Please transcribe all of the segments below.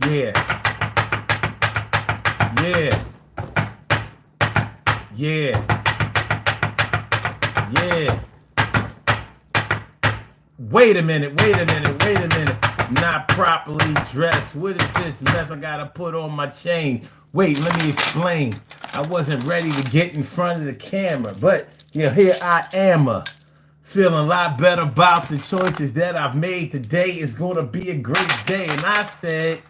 Yeah, yeah, yeah, yeah. Wait a minute, wait a minute, wait a minute. Not properly dressed. What is this mess I gotta put on my chain? Wait, let me explain. I wasn't ready to get in front of the camera, but yeah, here I am. Feeling a lot better about the choices that I've made today. Is gonna be a great day. And I said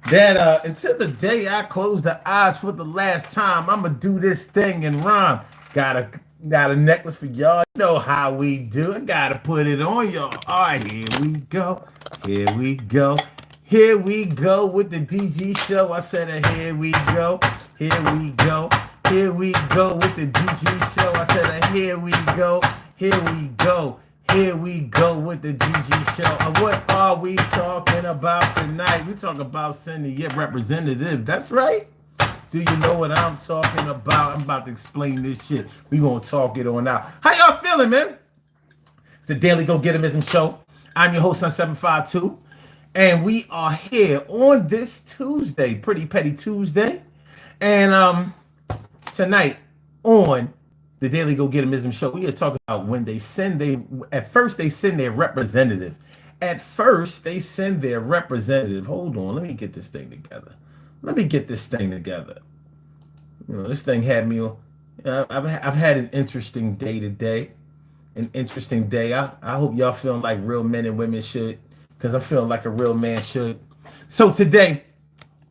that until the day I close the eyes for the last time, I'ma do this thing and rhyme. Got a necklace for y'all. You know how we do. I gotta put it on y'all. All right, here we go. Here we go. Here we go with the DG show. I said, here we go. Here we go. Here we go with the DG show. I said, here we go. Here we go. Here we go with the DG show. What are we talking about tonight? We talking about sending your representative. That's right. Do you know what I'm talking about? I'm about to explain this shit. We gonna talk it on out. How y'all feeling, man? It's the Daily Go Getimism Show. I'm your host, Sun752. And we are here on this Tuesday, Pretty Petty Tuesday. And tonight on the Daily Go Getimism Show, we are talking about when they send at first they send their representative. At first they send their representative. Hold on, let me get this thing together. Let me get this thing together. You know, this thing had me. I've had an interesting day today. An interesting day. I hope y'all feeling like real men and women should, because I'm feeling like a real man should. So today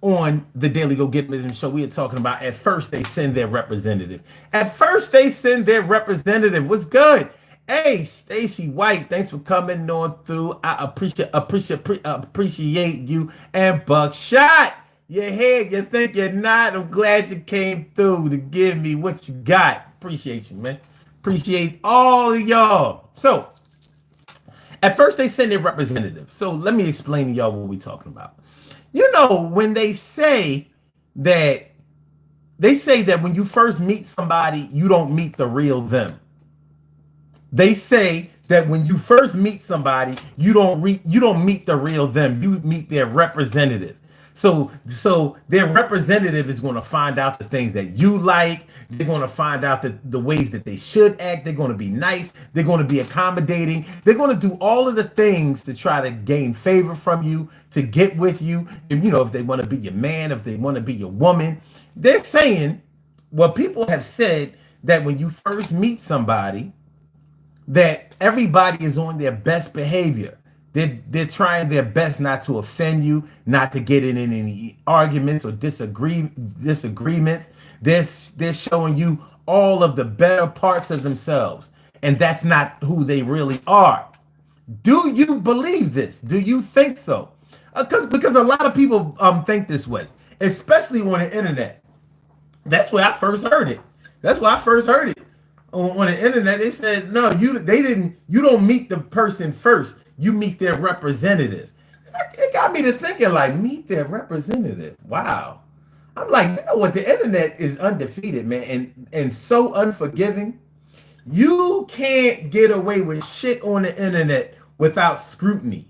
on the Daily Go Getimism Show, we are talking about at first they send their representative. At first they send their representative. What's good? Hey, Stacy White, thanks for coming on through. I appreciate you. And Buckshot. You're here, you think you're not. I'm glad you came through to give me what you got. Appreciate you, man. Appreciate all of y'all. So, at first they send their representative. So let me explain to y'all what we're talking about. You know, when they say that when you first meet somebody, you don't meet the real them. They say that when you first meet somebody, you don't meet the real them. You meet their representative. So their representative is going to find out the things that you like. They're going to find out the ways that they should act. They're going to be nice. They're going to be accommodating. They're going to do all of the things to try to gain favor from you, to get with you. If they want to be your man, if they want to be your woman. They're saying, well, people have said that when you first meet somebody, that everybody is on their best behavior. They're trying their best not to offend you, not to get in any arguments or disagreements. They're showing you all of the better parts of themselves, and that's not who they really are. Do you believe this? Do you think so? Because a lot of people think this way, especially on the internet. That's where I first heard it. On the internet. They said, no, you don't meet the person first. You meet their representative. It got me to thinking, like, meet their representative. Wow. I'm like, you know what? The internet is undefeated, man, and so unforgiving. You can't get away with shit on the internet without scrutiny.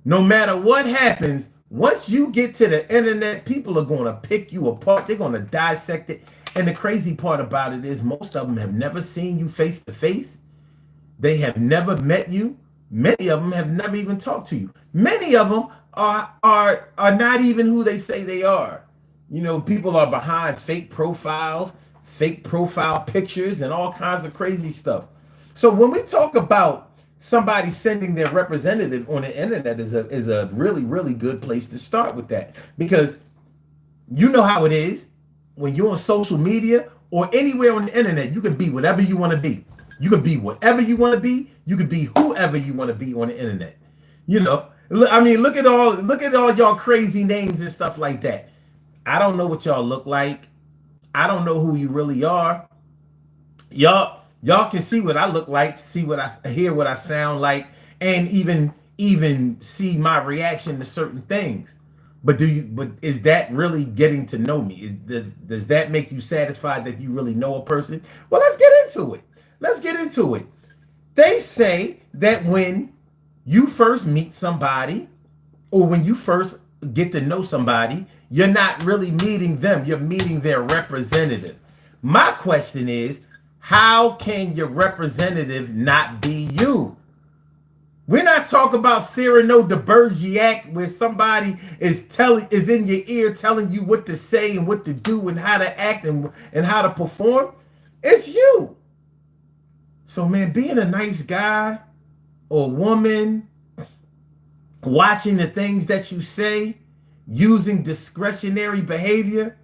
No matter what happens, once you get to the internet, people are going to pick you apart. They're going to dissect it. And the crazy part about it is most of them have never seen you face to face. They have never met you. Many of them have never even talked to you. Many of them are not even who they say they are. People are behind fake profiles, fake profile pictures, and all kinds of crazy stuff. So when we talk about somebody sending their representative on the internet is a really, really good place to start with that. Because you know how it is when you're on social media or anywhere on the internet, you can be whatever you want to be. You can be whatever you want to be. You can be whoever you want to be on the internet. I mean, look at all y'all crazy names and stuff like that. I don't know what y'all look like. I don't know who you really are. Y'all can see what I look like, hear what I sound like, and even see my reaction to certain things. But is that really getting to know me? Does that make you satisfied that you really know a person? Well, let's get into it. They say that when you first meet somebody, or when you first get to know somebody, you're not really meeting them. You're meeting their representative. My question is, how can your representative not be you? We're not talking about Cyrano de Bergerac where somebody is in your ear telling you what to say and what to do and how to act and how to perform. It's you. So man, being a nice guy or woman, watching the things that you say, using discretionary behavior,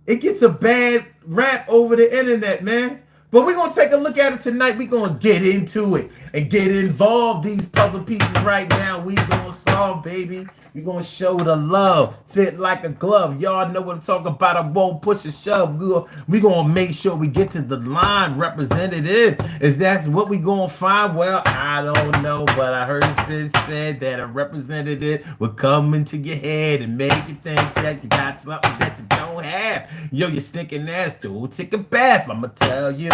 it gets a bad rap over the internet, man. But we're going to take a look at it tonight. We're going to get into it and get involved. These puzzle pieces right now, we going to solve, baby. We're going to show the love. Fit like a glove. Y'all know what I'm talking about. I won't push a shove. We're going to make sure we get to the line. Representative. Is that what we're going to find? Well, I don't know. But I heard it said that a representative would come into your head and make you think that you got something that you don't have. Yo, you stinking ass, dude. Take a bath. I'm going to tell you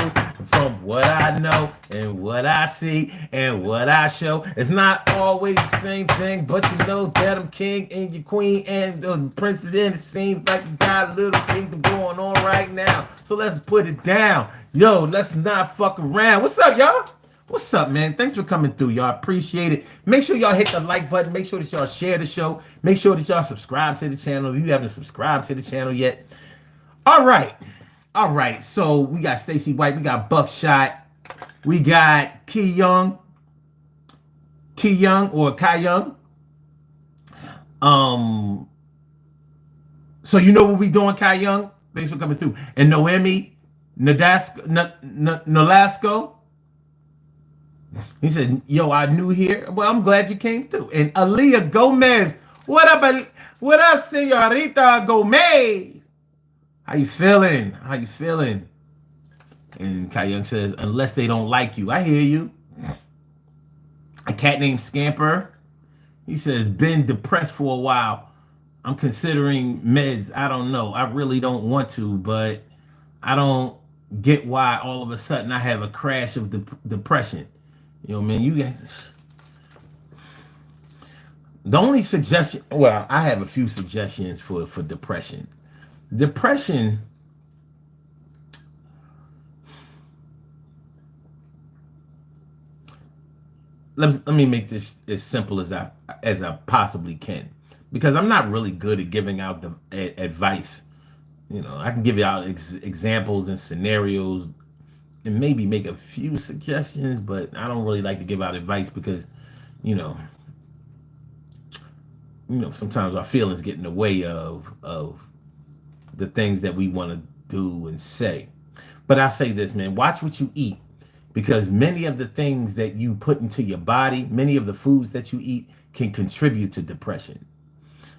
from what I know and what I see and what I show. It's not always the same thing, but you know that I'm king and your queen and the princess, and it seems like you got a little kingdom going on right now. So let's put it down. Yo, let's not fuck around. What's up, y'all? What's up, man? Thanks for coming through, y'all. Appreciate it. Make sure y'all hit the like button. Make sure that y'all share the show. Make sure that y'all subscribe to the channel if you haven't subscribed to the channel yet. All right. All right. So we got Stacey White. We got Buckshot. We got Ki Young or Kai Young. So you know what we doing, Kai Young? Thanks for coming through. And Noemi Nolasco. He said, yo, I'm new here. Well, I'm glad you came through. And Aaliyah Gomez. What up, Señorita Gomez? How you feeling? How you feeling? And Kai Young says, unless they don't like you. I hear you. A cat named Scamper. He says, been depressed for a while. I'm considering meds. I don't know. I really don't want to, but I don't get why all of a sudden I have a crash of depression. You know, man, you guys. The only suggestion, well, I have a few suggestions for depression. Depression, let me make this as simple as I possibly can, because I'm not really good at giving out the advice. You know, I can give you out examples and scenarios and maybe make a few suggestions, but I don't really like to give out advice because, you know, sometimes our feelings get in the way of the things that we want to do and say. But I say this, man, watch what you eat, because many of the things that you put into your body, many of the foods that you eat can contribute to depression.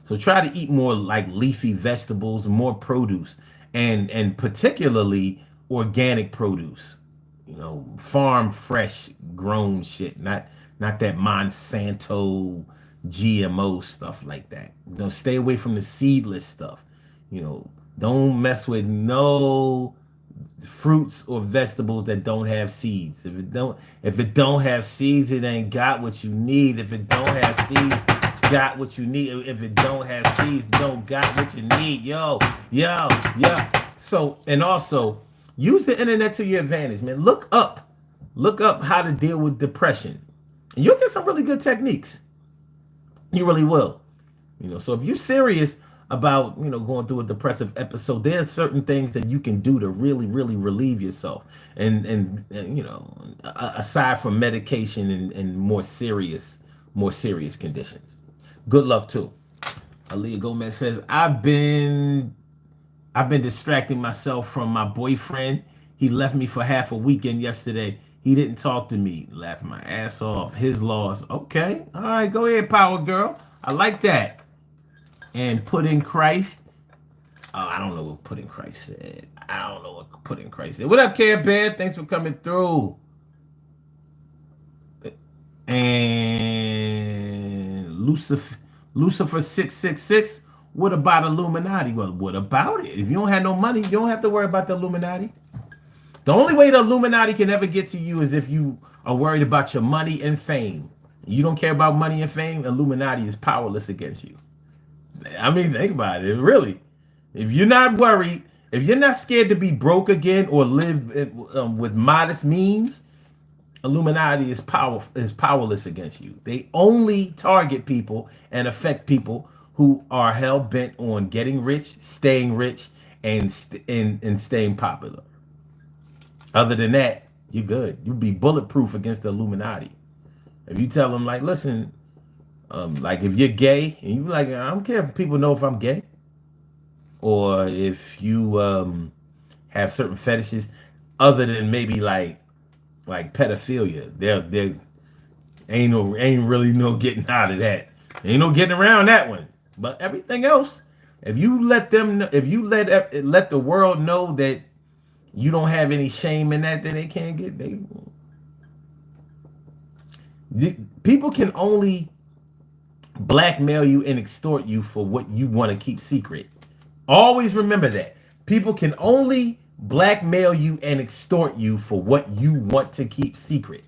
So try to eat more like leafy vegetables, more produce, and particularly organic produce. You know, farm fresh grown shit, not that Monsanto GMO stuff like that. You know, stay away from the seedless stuff. You know, don't mess with no fruits or vegetables that don't have seeds. If it don't have seeds, it ain't got what you need. If it don't have seeds, got what you need. If it don't have seeds, don't got what you need. Yo. So, and also use the internet to your advantage, man. Look up how to deal with depression, and you'll get some really good techniques. You really will. You know, so if you're serious about, you know, going through a depressive episode, there are certain things that you can do to really, really relieve yourself. And you know, aside from medication and more serious conditions. Good luck too. Aaliyah Gomez says, I've been distracting myself from my boyfriend. He left me for half a weekend yesterday. He didn't talk to me. Laughing my ass off. His loss. Okay. All right. Go ahead, Power Girl. I like that. And put in Christ. Oh, I don't know what put in Christ said. What up, Care Bear? Thanks for coming through. And Lucifer 666. What about Illuminati? Well, what about it? If you don't have no money, you don't have to worry about the Illuminati. The only way the Illuminati can ever get to you is if you are worried about your money and fame. You don't care about money and fame, Illuminati is powerless against you. I mean, think about it. Really, if you're not worried, if you're not scared to be broke again or live with modest means, Illuminati is powerless against you. They only target people and affect people who are hell bent on getting rich, and staying popular. Other than that, you're good. You'd be bulletproof against the Illuminati. If you tell them, like, listen, like if you're gay and you like, I don't care if people know if I'm gay, or if you have certain fetishes, other than maybe like pedophilia. There ain't really no getting out of that. Ain't no getting around that one. But everything else, if you let them, if you let the world know that you don't have any shame in that, then they can't get people can only blackmail you and extort you for what you want to keep secret. Always remember that. People can only blackmail you and extort you for what you want to keep secret.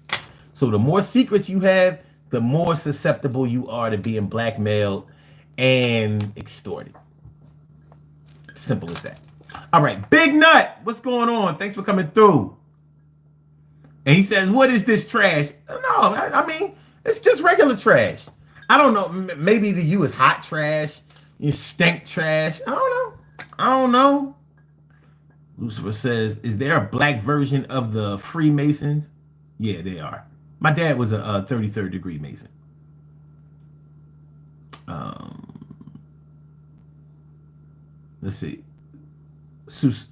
So the more secrets you have, the more susceptible you are to being blackmailed and extorted. Simple as that. All right, Big Nut, what's going on? Thanks for coming through. And he says, what is this trash? No, I mean, it's just regular trash. I don't know. Maybe to you it's hot trash. You stink trash. I don't know. Lucifer says, is there a black version of the Freemasons? Yeah, they are. My dad was a 33rd degree Mason. Let's see. Susupusa?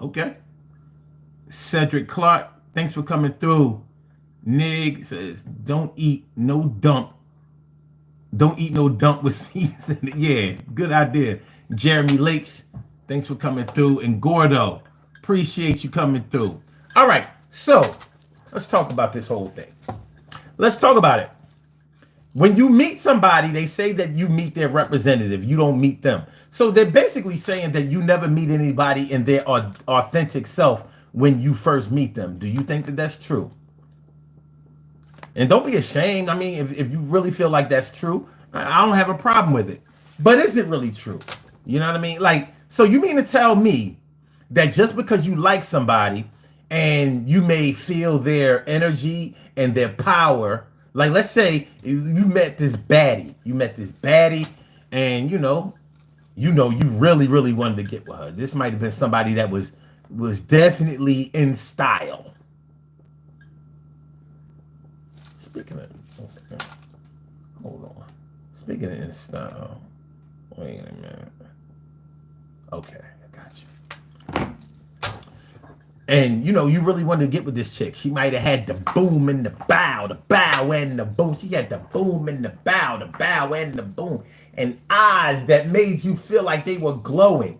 Okay. Cedric Clark, thanks for coming through. Nig says, don't eat no dump with seeds in it. Yeah, good idea. Jeremy Lakes, thanks for coming through. And Gordo, appreciate you coming through. All right, so let's talk about this whole thing. Let's talk about it. When you meet somebody, they say that you meet their representative. You don't meet them. So they're basically saying that you never meet anybody in their authentic self when you first meet them. Do you think that that's true? And don't be ashamed. I mean, if you really feel like that's true, I don't have a problem with it. But is it really true? You know what I mean? Like, so you mean to tell me that just because you like somebody and you may feel their energy and their power, like let's say you met this baddie and you really, really wanted to get with her. This might have been somebody that was definitely in style. Speaking of, hold on. Speaking of in style, wait a minute. Okay, I got you. And you really wanted to get with this chick. She might have had the boom and the bow and the boom. She had the boom and the bow and the boom, and eyes that made you feel like they were glowing.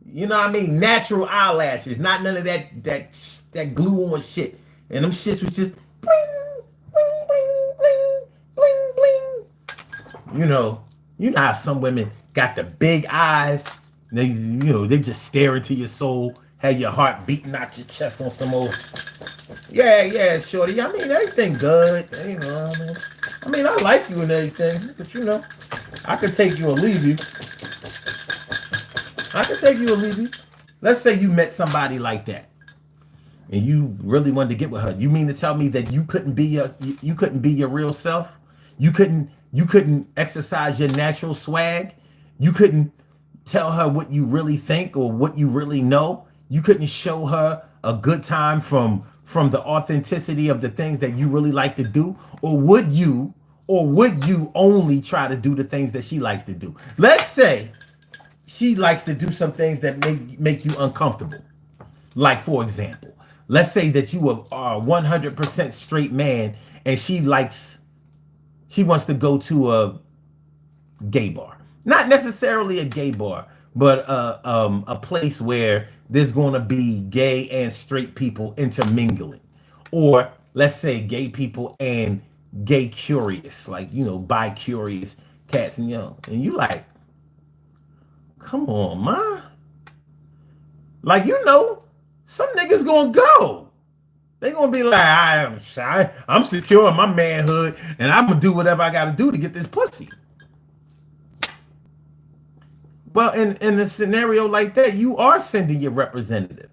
You know what I mean? Natural eyelashes, not none of that glue on shit. And them shits was just bling, bling, bling, bling, bling, bling. You know how some women got the big eyes. They just stare into your soul, have your heart beating out your chest on some old. Yeah, shorty. I mean, everything good. I mean, I like you and everything, but I could take you or leave you. Let's say you met somebody like that, and you really wanted to get with her. You mean to tell me that you couldn't be your real self? You couldn't exercise your natural swag? You couldn't tell her what you really think or what you really know? You couldn't show her a good time from the authenticity of the things that you really like to do? Or would you only try to do the things that she likes to do? Let's say she likes to do some things that make you uncomfortable. Like, for example, let's say that you are a 100% straight man and she wants to go to a gay bar. Not necessarily a gay bar, but a place where there's going to be gay and straight people intermingling. Or let's say gay people and gay curious, like, bi-curious cats and you like, come on, man. Like, some niggas gonna go. They're gonna be like, I'm secure in my manhood, and I'm gonna do whatever I gotta do to get this pussy. Well, in a scenario like that, you are sending your representative.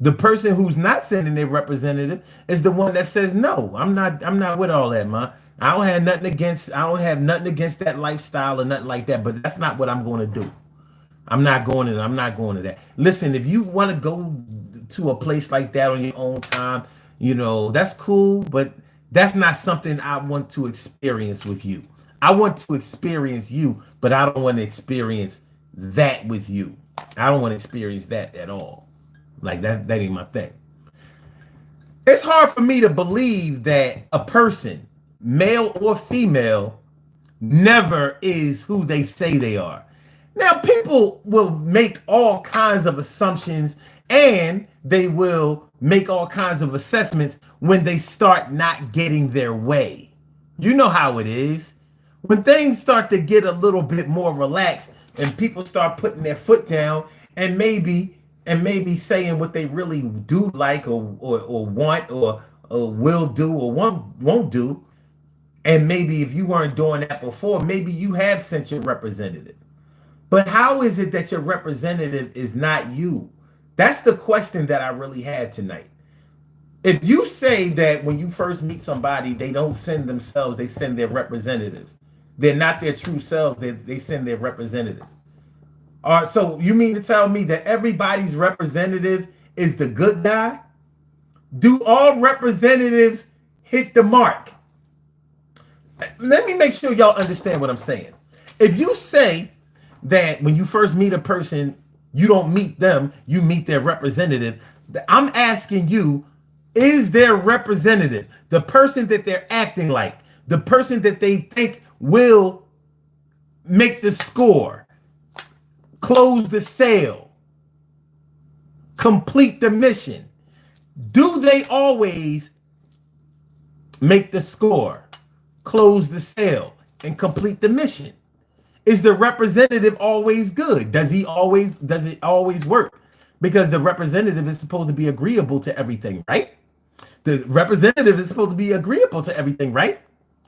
The person who's not sending their representative is the one that says, no, I'm not with all that, man. I don't have nothing against that lifestyle or nothing like that, but that's not what I'm going to do. I'm not going to that. Listen, if you want to go to a place like that on your own time, that's cool, but that's not something I want to experience with you. I want to experience you, but I don't want to experience that with you. I don't want to experience that at all. Like that ain't my thing. It's hard for me to believe that a person, male or female, never is who they say they are. Now, people will make all kinds of assumptions and they will make all kinds of assessments when they start not getting their way. You know how it is. When things start to get a little bit more relaxed and people start putting their foot down and maybe saying what they really do like or want or will do or won't do. And maybe if you weren't doing that before, maybe you have sent your representative. But how is it that your representative is not you? That's the question that I really had tonight. If you say that when you first meet somebody, they don't send themselves, they send their representatives. They're not their true selves, they send their representatives. So you mean to tell me that everybody's representative is the good guy? Do all representatives hit the mark? Let me make sure y'all understand what I'm saying. If you say that when you first meet a person, you don't meet them, you meet their representative, I'm asking you, is their representative, the person that they're acting like, the person that they think will make the score, close the sale, complete the mission, do they always make the score, close the sale, and complete the mission? Is the representative always good? Does it always work? Because the representative is supposed to be agreeable to everything, right? The representative is supposed to be agreeable to everything, right?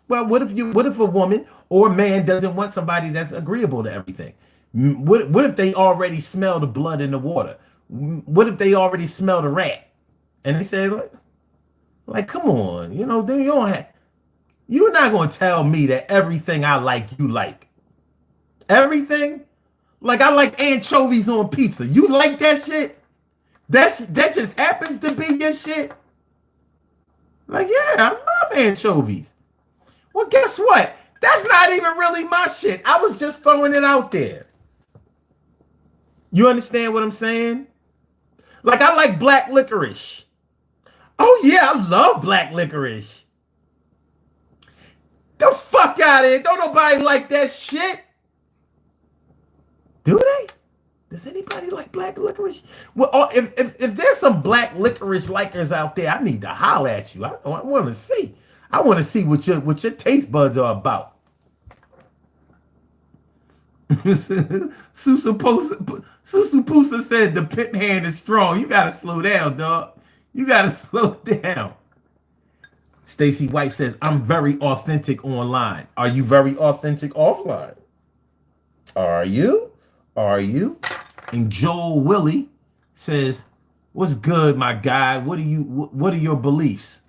Well, what if a woman or man doesn't want somebody that's agreeable to everything? What if they already smell the blood in the water? What if they already smell the rat? And they say, like, come on, then you're not gonna tell me that everything I like you like. Everything? Like I like anchovies on pizza. You like that shit? That just happens to be your shit? Like, yeah, I love anchovies. Well, guess what? That's not even really my shit. I was just throwing it out there. You understand what I'm saying? Like, I like black licorice. Oh, yeah, I love black licorice. The fuck out of here. Don't nobody like that shit. Do they? Does anybody like black licorice? Well, if there's some black licorice likers out there, I need to holler at you. I want to see. I want to see what your taste buds are about. Susu Pusa said the pimp hand is strong. You gotta slow down, dog. You gotta slow down. Stacy White says, I'm very authentic online. Are you very authentic offline? Are you? Are you? And Joel Willie says, what's good, my guy? What are your beliefs?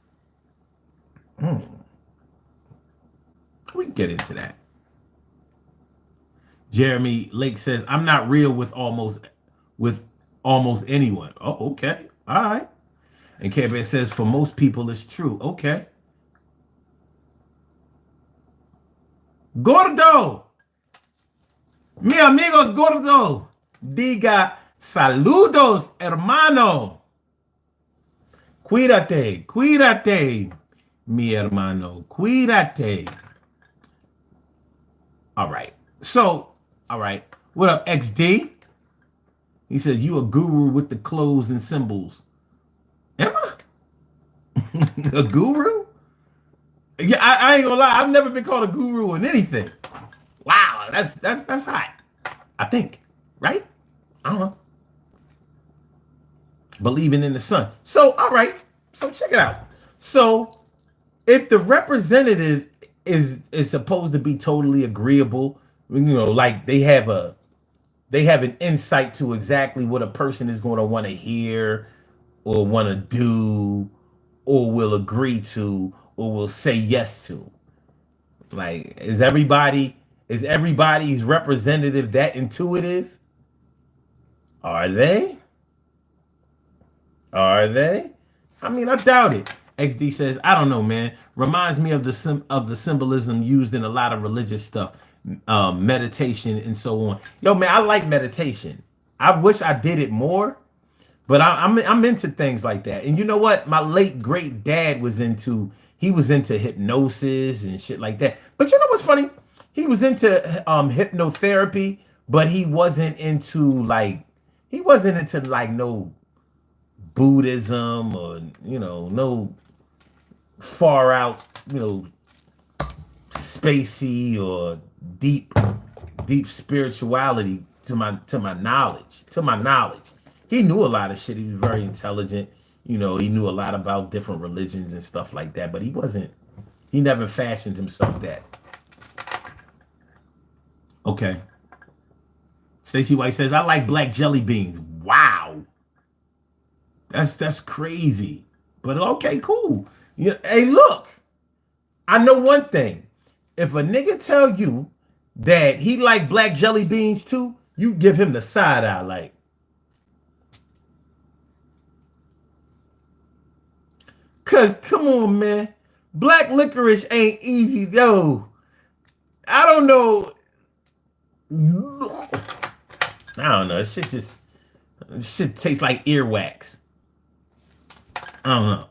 We can get into that. Jeremy Lake says, I'm not real with almost anyone. Oh, okay. All right. And K-Bear says, for most people, it's true. Okay. Gordo. Mi amigo Gordo. Diga saludos, hermano. Cuídate, mi hermano. Cuídate. All right. So, all right. What up, XD? He says, you a guru with the clothes and symbols. Am I? A guru? Yeah, I ain't gonna lie. I've never been called a guru in anything. Wow, that's hot. I think, right? I don't know. believing in the sun. So, all right. So check it out. So if the representative is supposed to be totally agreeable, like they have an insight to exactly what a person is going to want to hear or want to do or will agree to or will say yes to. Like, is everybody's representative that intuitive? Are they? Are they? I mean, I doubt it. XD says, I don't know, man. Reminds me of the symbolism used in a lot of religious stuff, meditation and so on. Yo, man, I like meditation. I wish I did it more, but I'm into things like that. And you know what? My late great dad was into. He was into hypnosis and shit like that. But you know what's funny? He was into hypnotherapy, but he wasn't into no Buddhism or no far out spacey or deep spirituality to my knowledge. He knew a lot of shit. He was very intelligent. He knew a lot about different religions and stuff like that, but he never fashioned himself that. Okay. Stacey White says, I like black jelly beans. Wow. That's crazy. But okay, cool. Hey, look. I know one thing. If a nigga tell you that he like black jelly beans too, you give him the side eye like. Cause come on, man. Black licorice ain't easy though. I don't know. I don't know. Shit tastes like earwax. I don't know.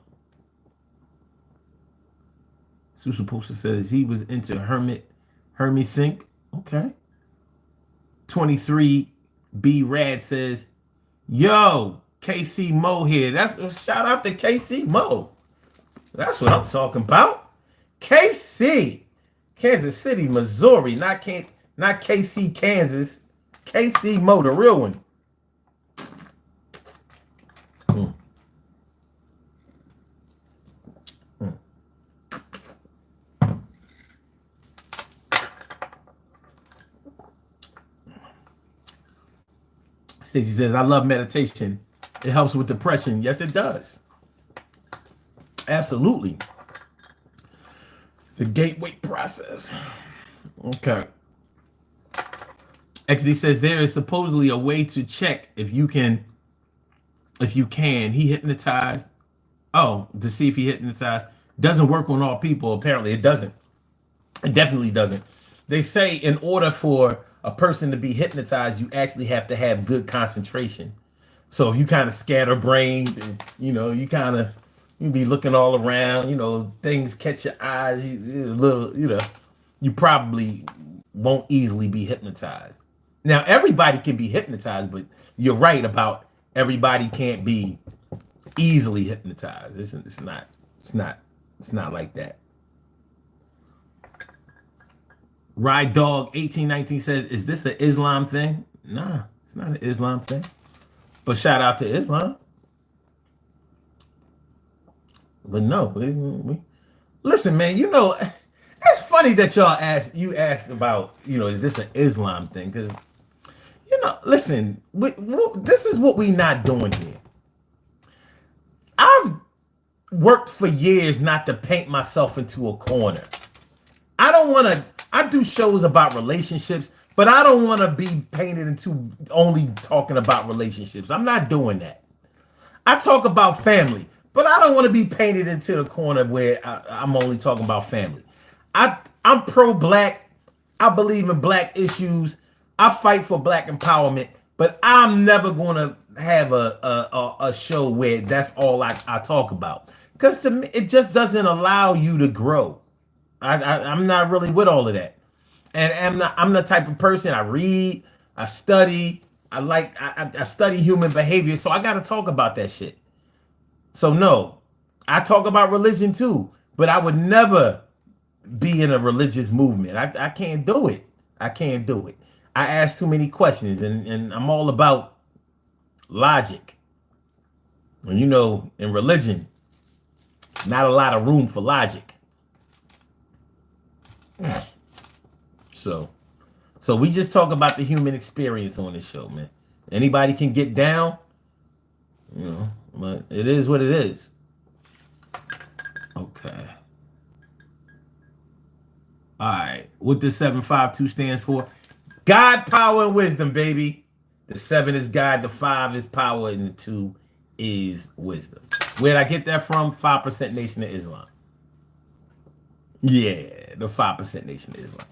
Susan Poster says he was into Hermes Sink. Okay. 23B Rad says, yo, KC Mo here. That's shout out to KC Mo. That's what I'm talking about. KC. Kansas City, Missouri. Not KC, Kansas. KC Mo, the real one. Stacey says, I love meditation. It helps with depression. Yes, it does. Absolutely. The gateway process. Okay. XD says there is supposedly a way to check if you can. He hypnotized. Oh, to see if he hypnotized. Doesn't work on all people. Apparently it doesn't. It definitely doesn't. They say in order for a person to be hypnotized, you actually have to have good concentration. So if you kind of scatterbrained, you be looking all around, things catch your eyes, you probably won't easily be hypnotized. Now, everybody can be hypnotized, but you're right about everybody can't be easily hypnotized. It's not like that. Ride Dog 1819 says, is this an Islam thing? Nah, it's not an Islam thing. But shout out to Islam. But no, listen, man, it's funny that you asked about, is this an Islam thing? Because, listen, this is what we not doing here. I've worked for years not to paint myself into a corner. I do shows about relationships, but I don't want to be painted into only talking about relationships. I'm not doing that. I talk about family, but I don't want to be painted into the corner where I'm only talking about family. I'm pro-black. I believe in black issues. I fight for black empowerment, but I'm never going to have a show where that's all I talk about. Because to me, it just doesn't allow you to grow. I'm not really with all of that. And I'm the type of person, I read, I study, I study human behavior, so I got to talk about that shit. So no, I talk about religion too, but I would never be in a religious movement. I can't do it. I can't do it. I ask too many questions, and I'm all about logic. And you know, in religion, not a lot of room for logic. So, so we just talk about the human experience on this show, man. Anybody can get down, you know, but it is what it is. Okay. All right. What the 752 stands for? God, power, and wisdom, baby. The 7 is God, the 5 is power, and the 2 is wisdom. Where'd I get that from? 5% Nation of Islam. Yeah, the 5% Nation of Islam.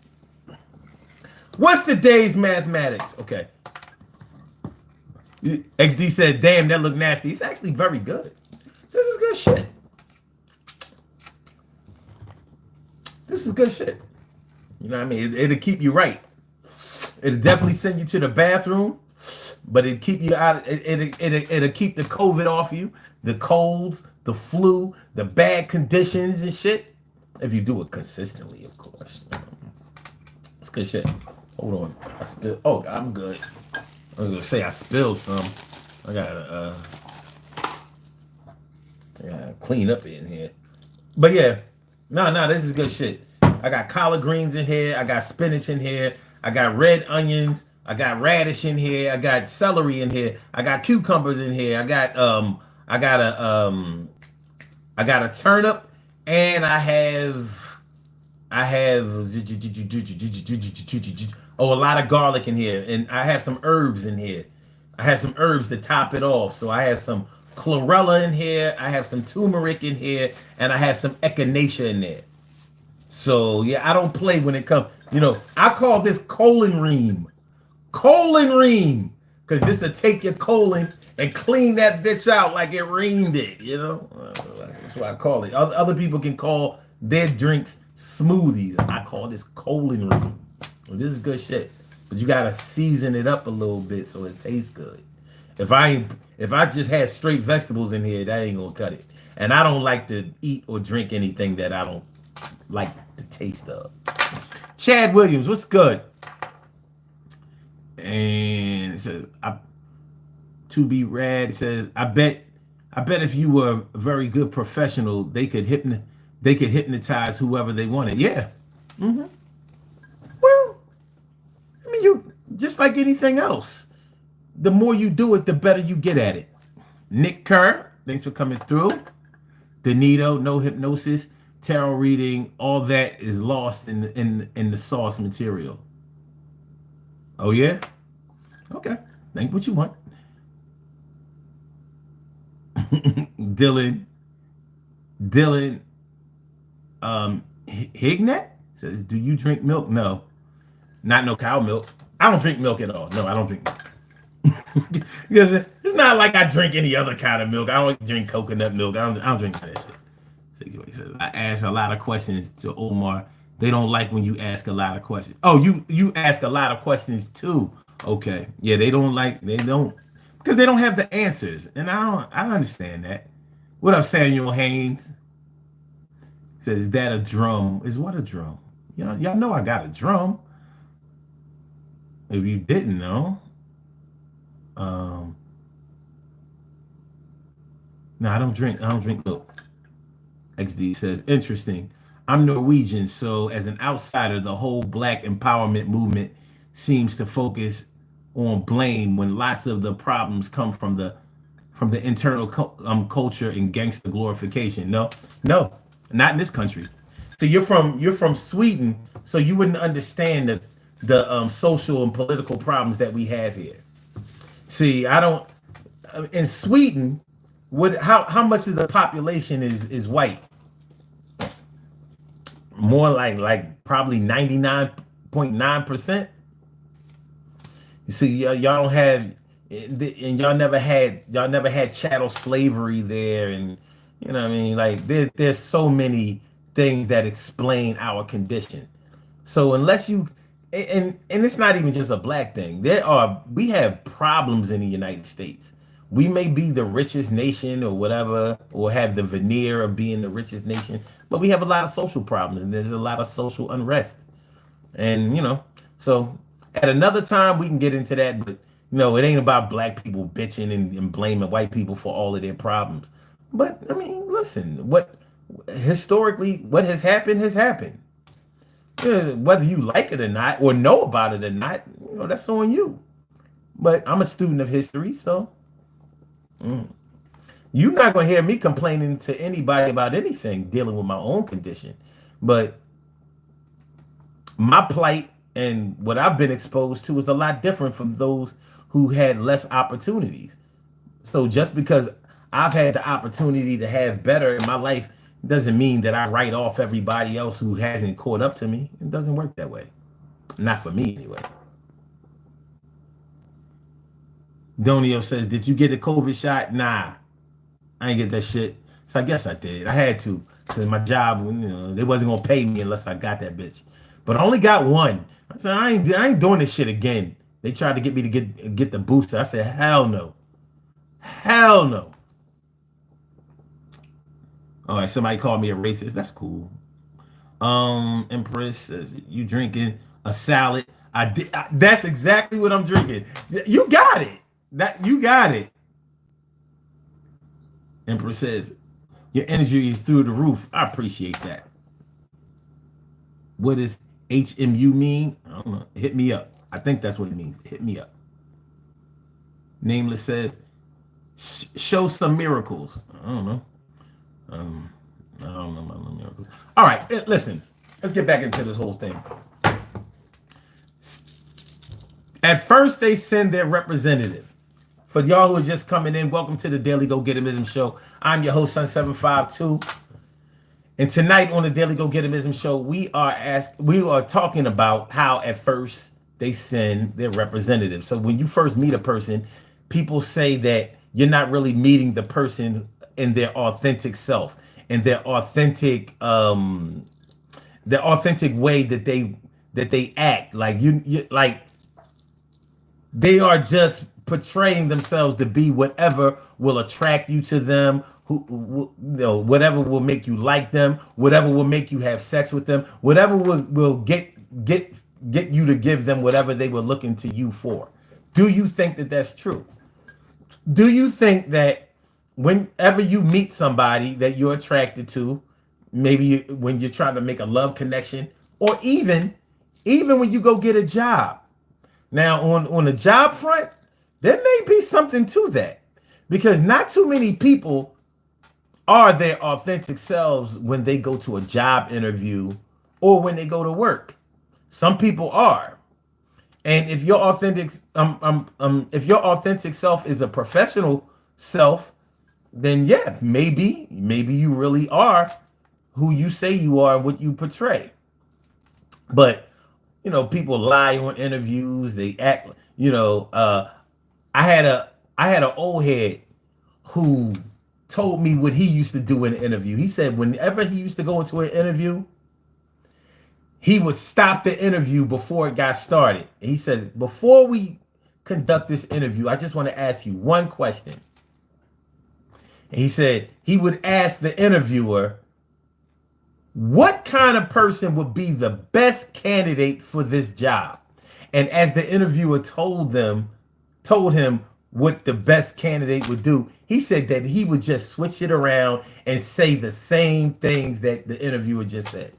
What's the day's mathematics? Okay. XD said, damn, that look nasty. It's actually very good. This is good shit. This is good shit. You know what I mean? It'll keep you right. It'll definitely send you to the bathroom, but it'll keep you out. It'll keep the COVID off you, the colds, the flu, the bad conditions and shit. If you do it consistently, of course. It's good shit. Hold on. I spilled. Oh, I'm good. I was gonna say I spilled some. I gotta clean up in here. But yeah, no, this is good shit. I got collard greens in here. I got spinach in here. I got red onions. I got radish in here. I got celery in here. I got cucumbers in here. I got a turnip, and I have a lot of garlic in here, and I have some herbs in here. I have some herbs to top it off. So I have some chlorella in here. I have some turmeric in here, and I have some echinacea in there. So yeah, I don't play when it comes. You know, I call this colon ream, because this will take your colon and clean that bitch out like it reamed it. You know, that's what I call it. Other people can call their drinks smoothies. I call this colon ream. Well, this is good shit, but you gotta season it up a little bit so it tastes good. If I just had straight vegetables in here, that ain't gonna cut it. And I don't like to eat or drink anything that I don't like the taste of. Chad Williams, what's good? And it says, to be rad. It says, I bet if you were a very good professional, they could hypnotize whoever they wanted. Yeah. Mm-hmm. Well, I mean, you just like anything else. The more you do it, the better you get at it. Nick Kerr, thanks for coming through. Danito, no hypnosis, tarot reading, all that is lost in the source material. Oh yeah? Okay. Think what you want. Dylan, Hignet says, do you drink milk? No. Not no cow milk. I don't drink milk at all. No, I don't drink milk. Because it's not like I drink any other kind of milk. I don't drink coconut milk. I don't drink that shit. He says, I ask a lot of questions to Omar. They don't like when you ask a lot of questions. Oh, you ask a lot of questions too. Okay. Yeah, they don't because they don't have the answers. And I understand that. What up, Samuel Haynes? Says, is that a drum? Is what a drum? Y'all know I got a drum. If you didn't know. No, I don't drink milk. XD says, interesting. I'm Norwegian, so as an outsider, the whole Black empowerment movement seems to focus on blame when lots of the problems come from the internal culture and gangster glorification. No, not in this country. So you're from Sweden, so you wouldn't understand the social and political problems that we have here. See, I don't. In Sweden, how much of the population is white? More like probably 99.9%. You see, y'all don't have, and y'all never had chattel slavery there, and you know what I mean. Like there's so many things that explain our condition. So unless you, and it's not even just a Black thing. We have problems in the United States. We may be the richest nation or whatever, or have the veneer of being the richest nation, but we have a lot of social problems and there's a lot of social unrest. And, so at another time we can get into that, but No, it ain't about black people bitching and blaming white people for all of their problems. But I mean, listen, what historically what has happened has happened. Whether you like it or not, or know about it or not, that's on you. But I'm a student of history, so you're not gonna hear me complaining to anybody about anything dealing with my own condition. But my plight and what I've been exposed to is a lot different from those who had less opportunities. So just because I've had the opportunity to have better in my life doesn't mean that I write off everybody else who hasn't caught up to me. It doesn't work that way. Not for me anyway. Donio says, did you get a COVID shot? Nah, I ain't get that shit. So I guess I did. I had to. Because my job, they wasn't going to pay me unless I got that bitch. But I only got one. I said, I ain't doing this shit again. They tried to get me to get the booster. I said, hell no. Hell no. All right, somebody called me a racist. That's cool. Empress says, you drinking a salad. That's exactly what I'm drinking. You got it. You got it. Empress says, your energy is through the roof. I appreciate that. What does HMU mean? I don't know. Hit me up. I think that's what it means. Hit me up. Nameless says, show some miracles. I don't know. I don't know about no miracles. All right, listen. Let's get back into this whole thing. At first, they send their representative. For y'all who are just coming in, welcome to the Daily Go Getimism Show. I'm your host, Sun752. And tonight on the Daily Go Getimism Show, we are talking about how at first they send their representative. So when you first meet a person, people say that you're not really meeting the person in their authentic self and their authentic way that they act. Like you like they are just portraying themselves to be whatever will attract you to them, whatever will make you like them, whatever will make you have sex with them, whatever will get you to give them whatever they were looking to you for. Do you think that that's true? Do you think that whenever you meet somebody that you're attracted to, maybe when you're trying to make a love connection, or even when you go get a job? Now, on the job front, there may be something to that, because not too many people are their authentic selves when they go to a job interview or when they go to work. Some people are. And if your authentic self is a professional self, then yeah, maybe you really are who you say you are and what you portray. But people lie on interviews. They act. I had an old head who told me what he used to do in an interview. He said whenever he used to go into an interview, he would stop the interview before it got started. He says, before we conduct this interview, I just want to ask you one question. And he said he would ask the interviewer, what kind of person would be the best candidate for this job? And as the interviewer told him what the best candidate would do, he said that he would just switch it around and say the same things that the interviewer just said.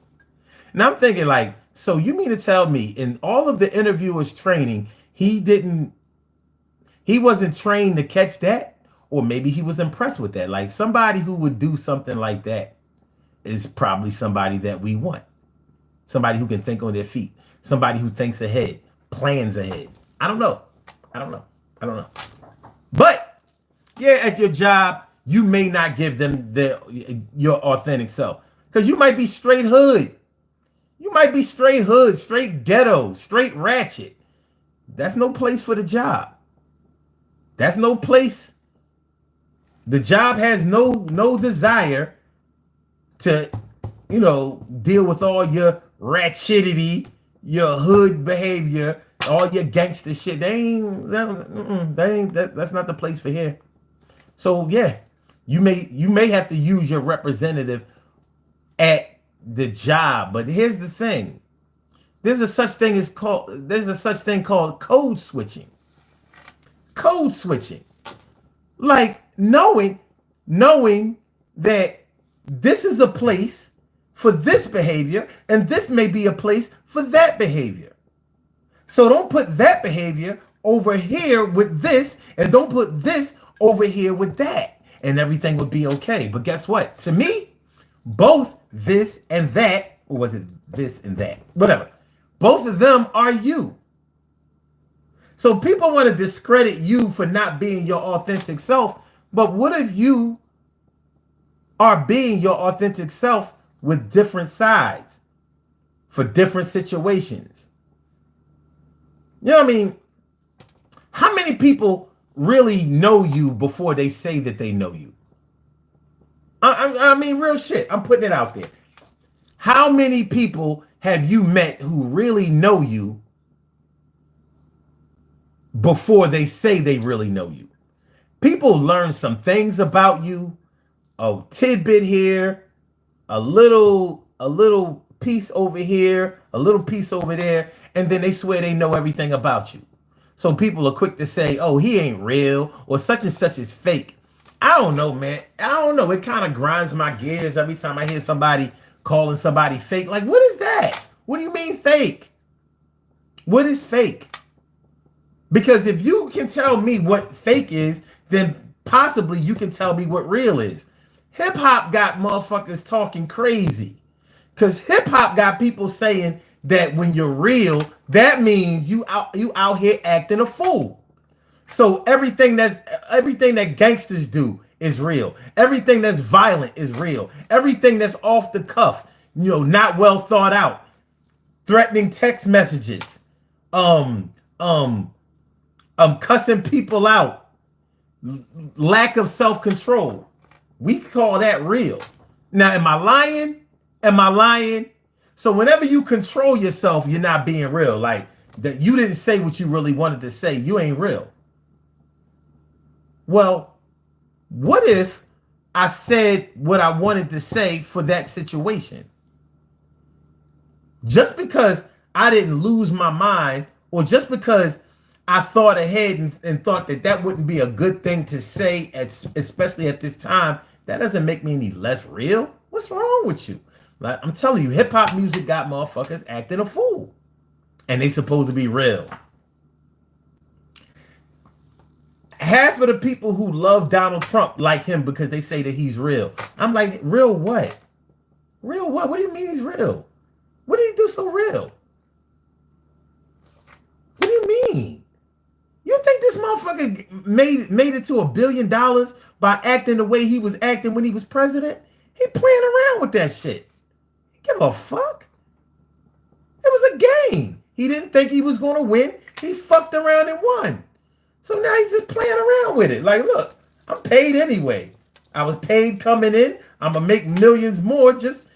And I'm thinking, like, so you mean to tell me in all of the interviewer's training, he wasn't trained to catch that? Or maybe he was impressed with that. Like, somebody who would do something like that is probably somebody that we want. Somebody who can think on their feet. Somebody who thinks ahead, plans ahead. I don't know. But yeah, at your job, you may not give them your authentic self. Because you might be straight hood. You might be straight hood, straight ghetto, straight ratchet. That's no place for the job. That's no place. The job has no desire to, deal with all your ratchetity, your hood behavior, all your gangster shit. That's not the place for here. So yeah, you may have to use your representative at the job, but here's the thing: there's a such thing called code switching. code switching. Like knowing that this is a place for this behavior and this may be a place for that behavior. So don't put that behavior over here with this and don't put this over here with that, and everything would be okay. But guess what? To me, both this and that, or was it this and that? Whatever. Both of them are you. So people want to discredit you for not being your authentic self. But what if you are being your authentic self with different sides for different situations? You know what I mean? How many people really know you before they say that they know you? I mean, real shit. I'm putting it out there. How many people have you met who really know you before they say they really know you? People learn some things about you, a tidbit here, a little piece over here, a little piece over there, and then they swear they know everything about you. So people are quick to say, oh, he ain't real, or such and such is fake. I don't know, man. I don't know. It kind of grinds my gears every time I hear somebody calling somebody fake. Like, what is that? What do you mean fake? What is fake? Because if you can tell me what fake is, then possibly you can tell me what real is. Hip hop got motherfuckers talking crazy. Because hip hop got people saying that when you're real, that means you out here acting a fool. So everything that gangsters do is real. Everything that's violent is real. Everything that's off the cuff, not well thought out, threatening text messages, cussing people out, lack of self-control. We call that real. Now, am I lying? Am I lying? So whenever you control yourself, you're not being real. Like that you didn't say what you really wanted to say. You ain't real. Well, what if I said what I wanted to say for that situation? Just because I didn't lose my mind, or just because I thought ahead and thought that wouldn't be a good thing to say, especially at this time, that doesn't make me any less real. What's wrong with you? Like, I'm telling you, hip hop music got motherfuckers acting a fool, and they supposed to be real. Half of the people who love Donald Trump like him because they say that he's real. I'm like, real what? Real what? What do you mean he's real? What did he do so real? What do you mean? You think this motherfucker made it to $1 billion by acting the way he was acting when he was president? He playing around with that shit. Give a fuck. It was a game. He didn't think he was going to win. He fucked around and won. So now he's just playing around with it. Like, look, I'm paid anyway. I was paid coming in. I'm going to make millions more just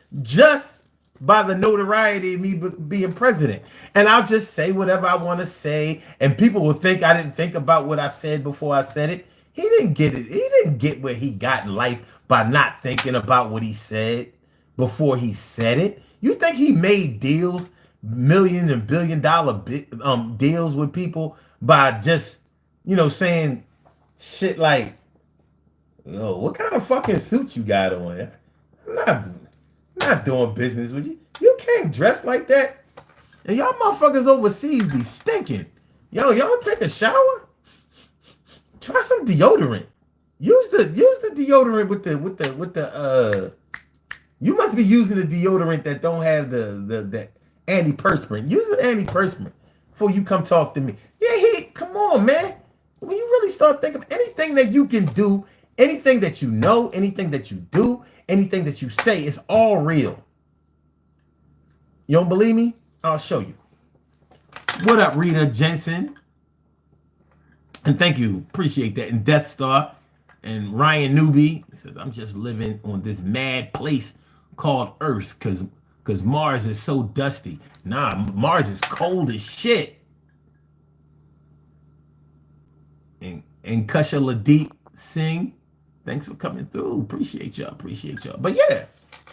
by the notoriety of me being president. And I'll just say whatever I want to say. And people will think I didn't think about what I said before I said it. He didn't get it. He didn't get where he got in life by not thinking about what he said before he said it. You think he made deals, million and $billion deals with people by just, saying shit like, yo, what kind of fucking suit you got on? I'm not doing business with you. You can't dress like that. And y'all motherfuckers overseas be stinking. Yo, y'all take a shower? Try some deodorant. Use the deodorant with the you must be using the deodorant that don't have the antiperspirant. Use the antiperspirant before you come talk to me. Yeah, come on, man. When you really start thinking of anything that you can do, anything that you know, anything that you do, anything that you say, is all real. You don't believe me? I'll show you. What up, Rita Jensen? And thank you. Appreciate that. And Death Star. And Ryan Newby says, I'm just living on this mad place called Earth because Mars is so dusty. Nah, Mars is cold as shit. And Kusha Ladeep Singh, thanks for coming through. Appreciate y'all. But yeah,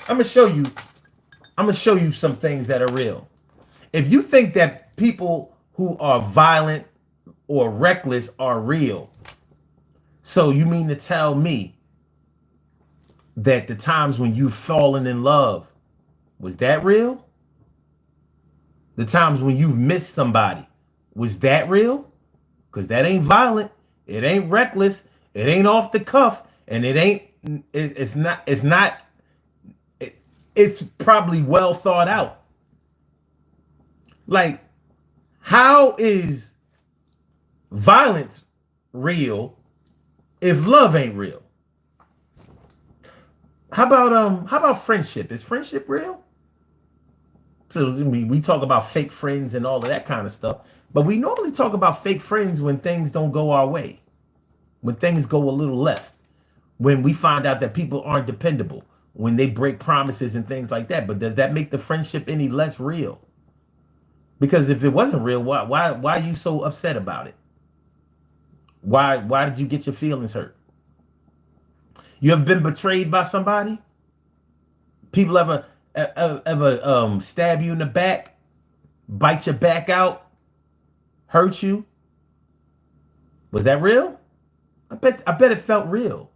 I'm gonna show you some things that are real. If you think that people who are violent or reckless are real. So you mean to tell me that the times when you've fallen in love, was that real? The times when you've missed somebody, was that real? Because that ain't violent, it ain't reckless, it ain't off the cuff, and it ain't, it's probably well thought out. Like, how is violence real if love ain't real? How about friendship? Is friendship real? So we talk about fake friends and all of that kind of stuff, but we normally talk about fake friends when things don't go our way, when things go a little left, when we find out that people aren't dependable, when they break promises and things like that. But does that make the friendship any less real? Because if it wasn't real, why are you so upset about it? Why did you get your feelings hurt? You have been betrayed by somebody? People ever stab you in the back, bite your back out, hurt you? Was that real? I bet it felt real.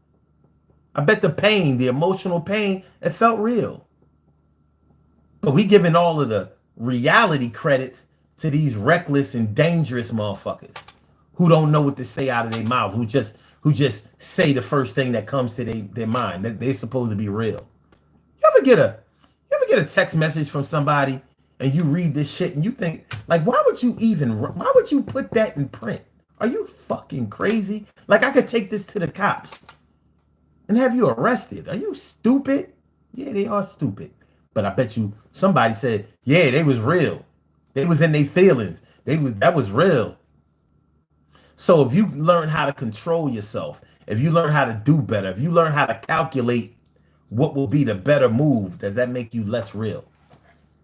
I bet the pain, the emotional pain, it felt real. But we giving all of the reality credits to these reckless and dangerous motherfuckers who don't know what to say out of their mouth, who just say the first thing that comes to their mind, that they're supposed to be real. You ever get a text message from somebody and you read this shit and you think, like, why would you put that in print? Are you fucking crazy? Like, I could take this to the cops and have you arrested. Are you stupid? Yeah, they are stupid. But I bet you somebody said, yeah, they was real. They was in their feelings. That was real. So if you learn how to control yourself, if you learn how to do better, if you learn how to calculate what will be the better move, does that make you less real?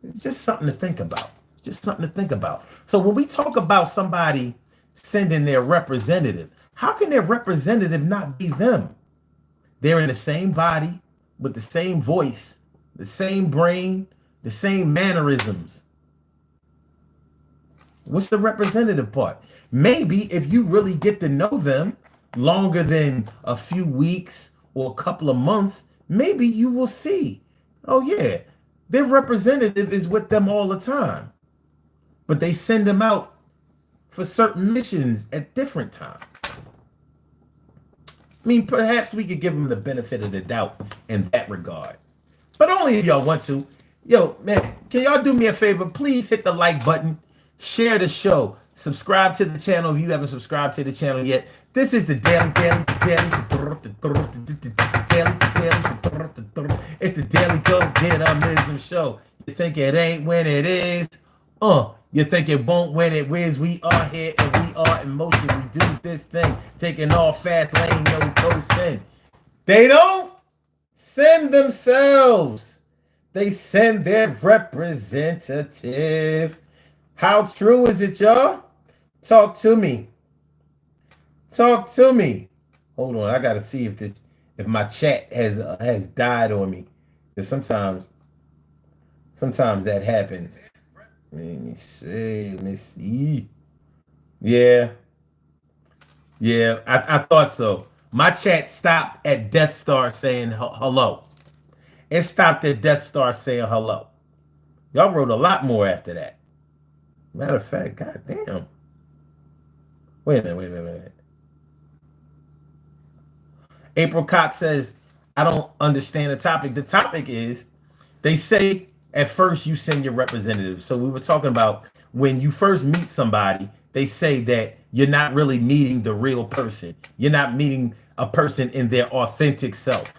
It's just something to think about. Just something to think about. So when we talk about somebody sending their representative, how can their representative not be them? They're in the same body, with the same voice, the same brain, the same mannerisms. What's the representative part? Maybe if you really get to know them longer than a few weeks or a couple of months, maybe you will see, oh yeah, their representative is with them all the time. But they send them out for certain missions at different times. I mean, perhaps we could give them the benefit of the doubt in that regard. But only if y'all want to. Yo, man, can y'all do me a favor? Please hit the like button, share the show, subscribe to the channel if you haven't subscribed to the channel yet. This is the daily. It's the Daily Go Getterism Show. You think it ain't when it is? You think it won't when it is? We are here and we are in motion. We do this thing, taking off fast lane, no coasting. They don't send themselves. They send their representative. How true is it, y'all? Talk to me. Talk to me. Hold on, I gotta see if my chat has died on me. Because sometimes that happens. Let me see. Yeah, I thought so. My chat stopped at Death Star saying hello. It stopped at Death Star saying hello. Y'all wrote a lot more after that. Matter of fact, goddamn. Wait a minute. April Cox says, I don't understand the topic. The topic is, they say at first you send your representative. So we were talking about when you first meet somebody, they say that you're not really meeting the real person. You're not meeting a person in their authentic self.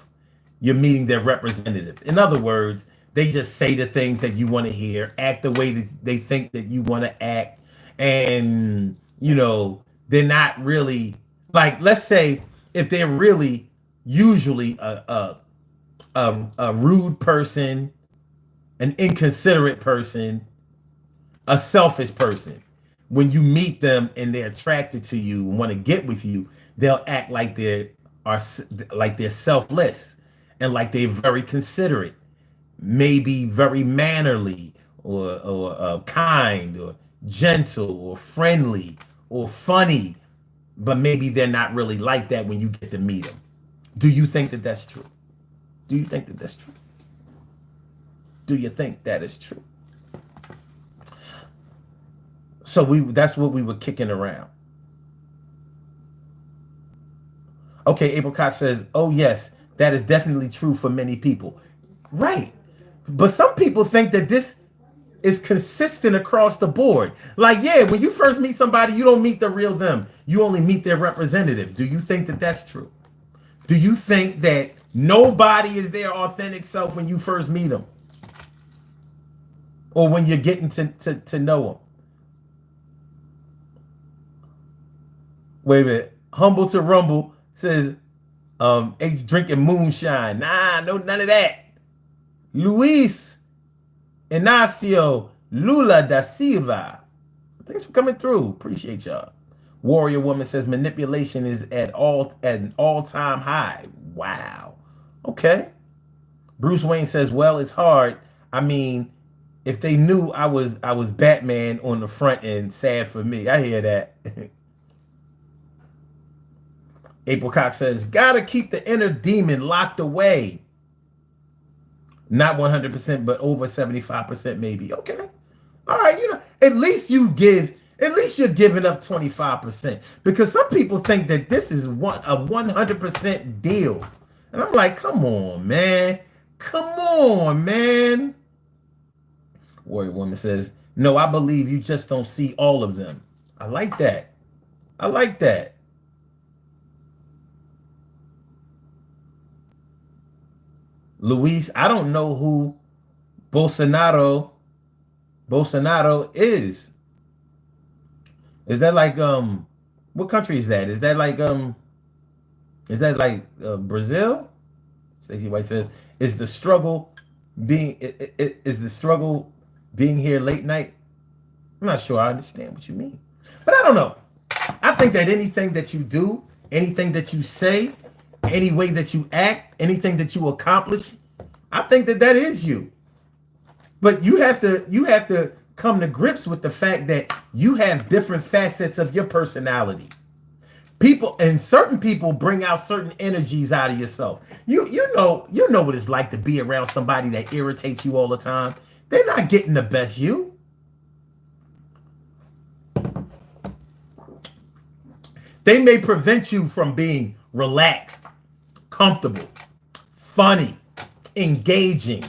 You're meeting their representative. In other words, they just say the things that you want to hear, act the way that they think that you want to act. And, you know, they're not really, like, let's say if they're really usually a rude person, an inconsiderate person, a selfish person, when you meet them and they're attracted to you and want to get with you, they'll act like they're selfless and like they're very considerate, maybe very mannerly or kind or gentle or friendly or funny, but maybe they're not really like that when you get to meet them. Do you think that that's true? Do you think that that's true? Do you think that is true? So that's what we were kicking around. Okay, April Cox says, oh yes, that is definitely true for many people. Right. But some people think that this is consistent across the board. Like, yeah, when you first meet somebody, you don't meet the real them. You only meet their representative. Do you think that that's true? Do you think that nobody is their authentic self when you first meet them? Or when you're getting to know them? Wait a minute. Humble to Rumble says, H drinking moonshine. Nah, no, none of that. Luis Inacio Lula da Silva. Thanks for coming through. Appreciate y'all. Warrior Woman says manipulation is at an all-time high. Wow. Okay. Bruce Wayne says, well, it's hard. I mean, if they knew I was Batman on the front end, sad for me. I hear that. April Cox says, gotta keep the inner demon locked away. Not 100%, but over 75% maybe. Okay. All right, at least you're giving up 25%. Because some people think that this is a 100% deal. And I'm like, come on, man. Come on, man. Warrior Woman says, no, I believe you just don't see all of them. I like that. I like that. Luis, I don't know who Bolsonaro is. Is that like what country is that? Is that like Brazil? Stacey White says, is the struggle being here late night? I'm not sure I understand what you mean. But I don't know. I think that anything that you do, anything that you say, any way that you act, anything that you accomplish, I think that is you. But you have to come to grips with the fact that you have different facets of your personality. Certain people bring out certain energies out of yourself. You know what it's like to be around somebody that irritates you all the time. They're not getting the best you. They may prevent you from being relaxed, comfortable, funny, engaging,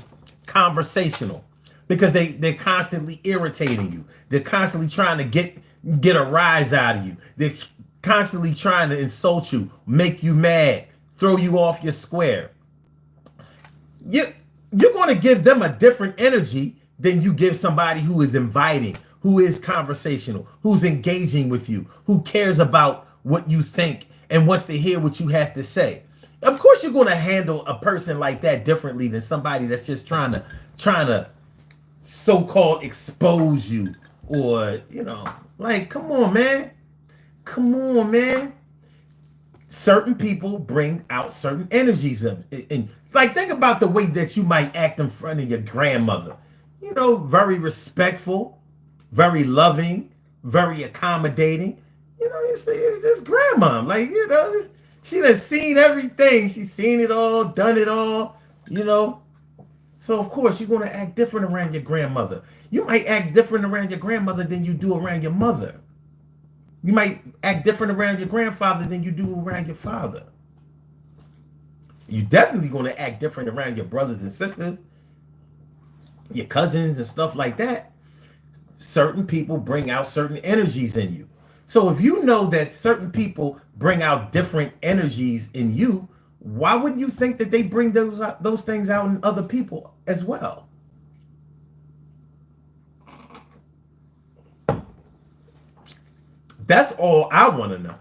conversational, because they're constantly irritating you. They're constantly trying to get a rise out of you. They're constantly trying to insult you, make you mad, throw you off your square. You're going to give them a different energy than you give somebody who is inviting, who is conversational, who's engaging with you, who cares about what you think and wants to hear what you have to say. Of course, you're going to handle a person like that differently than somebody that's just trying to so-called expose you, or like, come on, man. Come on, man. Certain people bring out certain energies and like, think about the way that you might act in front of your grandmother. Very respectful, very loving, very accommodating. It's this grandma. Like, she done seen everything. She's seen it all, done it all, So, of course, you're going to act different around your grandmother. You might act different around your grandmother than you do around your mother. You might act different around your grandfather than you do around your father. You're definitely going to act different around your brothers and sisters, your cousins and stuff like that. Certain people bring out certain energies in you. So if you know that certain people bring out different energies in you, why wouldn't you think that they bring those things out in other people as well? That's all I want to know.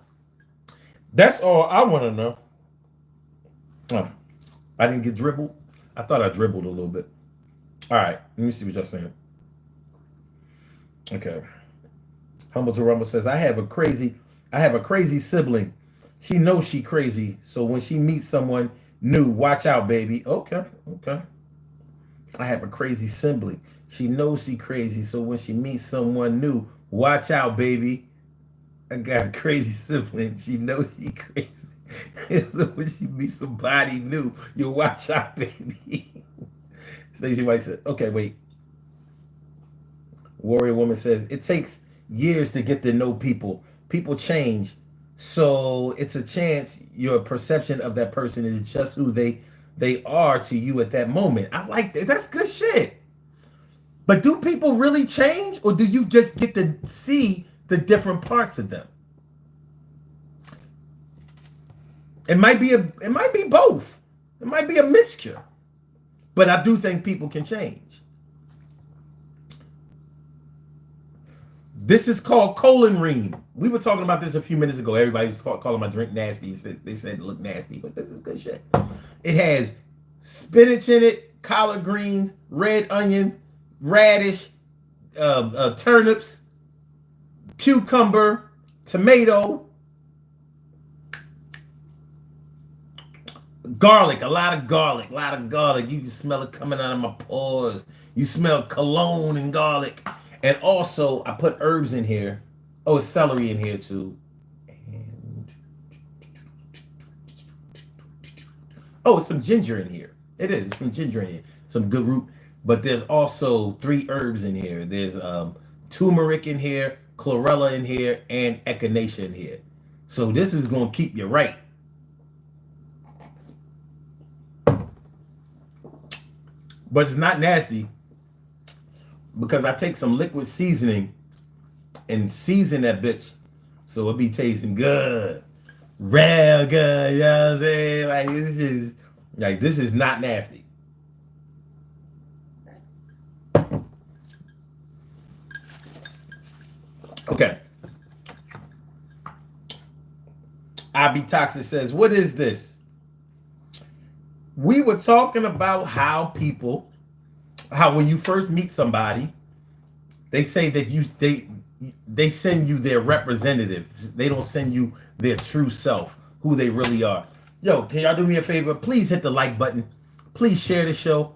That's all I want to know. Oh, I didn't get dribbled. I thought I dribbled a little bit. All right, let me see what y'all saying. Okay. Humble to Rumble says, I have a crazy sibling. She knows she crazy. So when she meets someone new, watch out, baby. Okay. I have a crazy sibling. She knows she crazy. So when she meets someone new, watch out, baby. I got a crazy sibling. She knows she crazy. So when she meets somebody new, you watch out, baby. Stacey White said, okay, wait. Warrior Woman says, it takes years to get to know people. People change. So it's a chance your perception of that person is just who they are to you at that moment. I like that. That's good shit. But do people really change, or do you just get to see the different parts of them? It might be both. It might be a mixture. But I do think people can change. This is called colon ream. We were talking about this a few minutes ago. Everybody was calling my drink nasty. They said it looked nasty, but this is good shit. It has spinach in it, collard greens, red onions, radish, turnips, cucumber, tomato, garlic, a lot of garlic. You can smell it coming out of my pores. You smell cologne and garlic. And also, I put herbs in here. Oh, it's celery in here too. And oh, it's some ginger in here. It is. It's some ginger in here. Some good root. But there's also 3 herbs in here. There's turmeric in here, chlorella in here, and echinacea in here. So this is going to keep you right. But it's not nasty because I take some liquid seasoning and season that bitch so it be tasting good. Real good, you know what I'm saying? This is not nasty. Okay. IB Toxic says, what is this? We were talking about how when you first meet somebody, they say that they send you their representatives. They don't send you their true self, who they really are. Yo, can y'all do me a favor? Please hit the like button. Please share the show.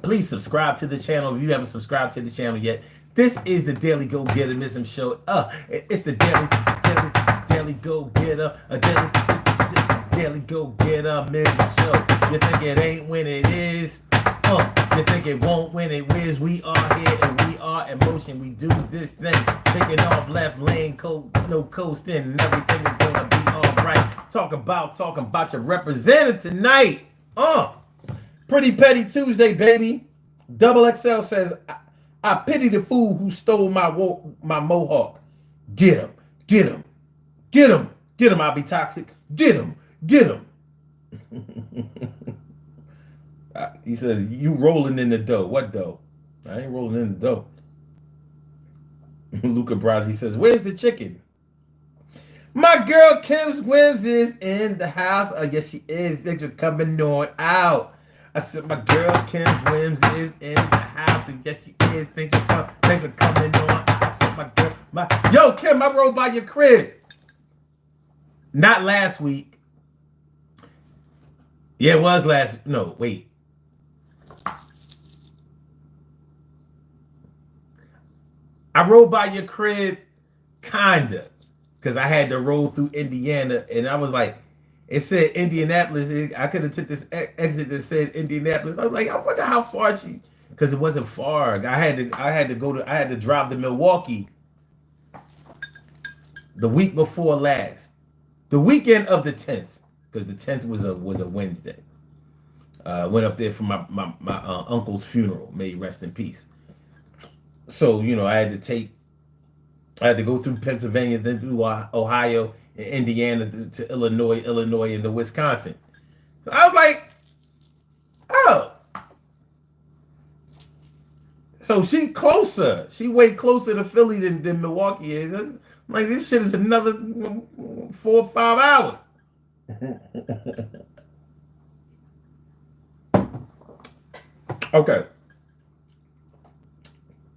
Please subscribe to the channel if you haven't subscribed to the channel yet. This is the Daily Go Getter Mism Show. It's the Daily Go Getter, Daily Go Getter Mism Show. You think it ain't when it is? You think it won't when it whiz? We are here and we are in motion. We do this thing, taking off left lane, coasting, and everything is gonna be all right. Talking about your representative tonight. Pretty Petty Tuesday, baby. Double XL says, I pity the fool who stole my mohawk. Get him, get him, get him, get him. I'll be toxic. Get him, get him. He says, you rolling in the dough. What dough? I ain't rolling in the dough. Luca Brasi says, where's the chicken? My girl Kim Swims is in the house. Oh, yes, she is. Thanks for coming on out. I said, my girl Kim Swims is in the house. And yes, she is. Thanks for coming on. I said, my girl, yo, Kim, I rode by your crib. Not last week. Yeah, it was no, wait. I rode by your crib, kinda, because I had to roll through Indiana, and I was like, it said Indianapolis. I could have took this exit that said Indianapolis. I was like, I wonder how far because it wasn't far. I had to drive to Milwaukee the week before last, the weekend of the 10th, because the 10th was a Wednesday. Went up there for my uncle's funeral. May he rest in peace. So, I had to go through Pennsylvania, then through Ohio, and Indiana to Illinois, and to Wisconsin. So I was like, oh. So she closer. She way closer to Philly than Milwaukee is. I'm like, this shit is another 4 or 5 hours. Okay.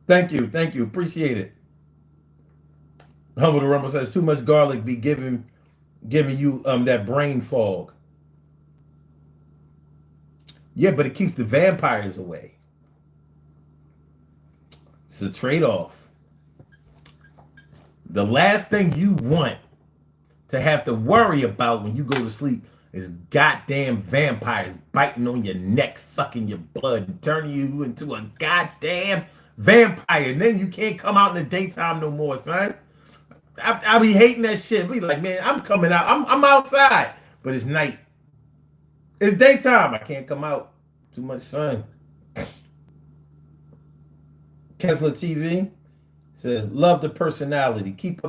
Thank you. Appreciate it. Humble the Rumble says, too much garlic be giving you that brain fog. Yeah, but it keeps the vampires away. It's a trade-off. The last thing you want to have to worry about when you go to sleep is goddamn vampires biting on your neck, sucking your blood, and turning you into a goddamn vampire. And then you can't come out in the daytime no more, son. I be hating that shit. Be like, man, I'm coming out. I'm outside, but it's night. It's daytime. I can't come out. Too much sun. Kessler TV says, love the personality. Keep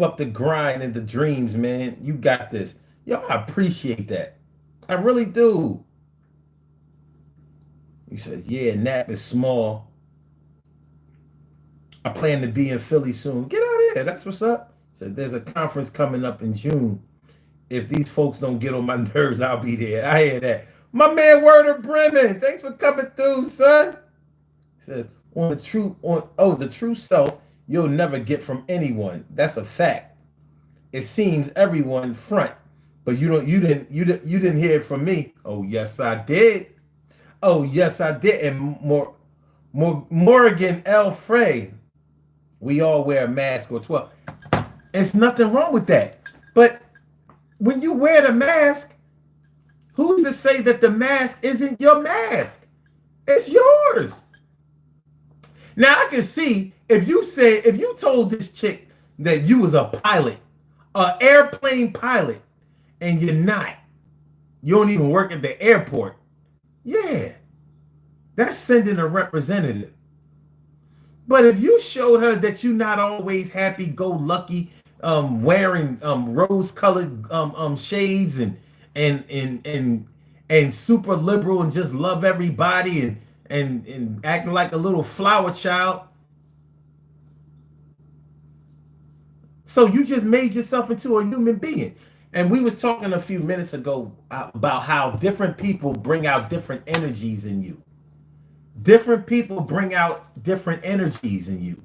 up the grind and the dreams, man. You got this. Yo, I appreciate that. I really do. He says, yeah, Nap is small. I plan to be in Philly soon. Get out of here. That's what's up. So there's a conference coming up in June. If these folks don't get on my nerves, I'll be there. I hear that. My man Werner Bremen, thanks for coming through, son. He says, the true self you'll never get from anyone. That's a fact. It seems everyone front, but you didn't hear it from me. Oh yes, I did. Oh yes, I did. And Morgan L. Frey, we all wear a mask or 12. There's nothing wrong with that. But when you wear the mask, who's to say that the mask isn't your mask? It's yours. Now I can see if you told this chick that you was a pilot, an airplane pilot, and you're not. You don't even work at the airport. Yeah, that's sending a representative. But if you showed her that you're not always happy-go-lucky, wearing rose-colored shades and super liberal and just love everybody and acting like a little flower child, so you just made yourself into a human being. And we was talking a few minutes ago about how different people bring out different energies in you. Different people bring out different energies in you.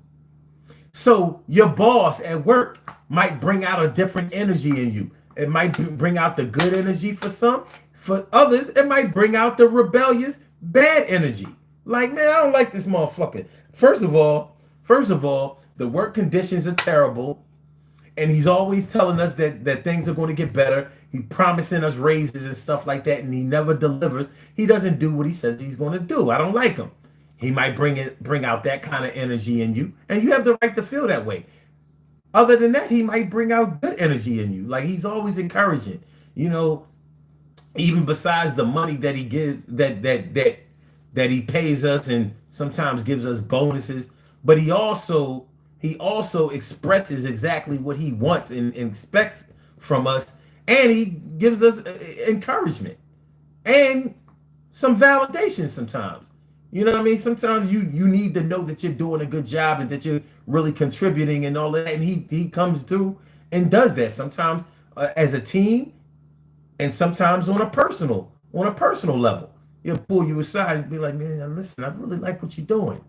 So your boss at work might bring out a different energy in you. It might bring out the good energy for some. For others, it might bring out the rebellious, bad energy. Like, man, I don't like this motherfucker. First of all, the work conditions are terrible. And he's always telling us that things are going to get better. He's promising us raises and stuff like that, and he never delivers. He doesn't do what he says he's going to do. I don't like him. He might bring out that kind of energy in you, and you have the right to feel that way. Other than that, he might bring out good energy in you. Like, he's always encouraging. You know, even besides the money that he gives, that he pays us and sometimes gives us bonuses, but he also expresses exactly what he wants and expects from us, and he gives us encouragement and some validation sometimes. You know what I mean? Sometimes you need to know that you're doing a good job and that you're really contributing and all of that, and he comes through and does that sometimes as a team, and sometimes on a personal level. He'll pull you aside and be like, man, listen, I really like what you're doing.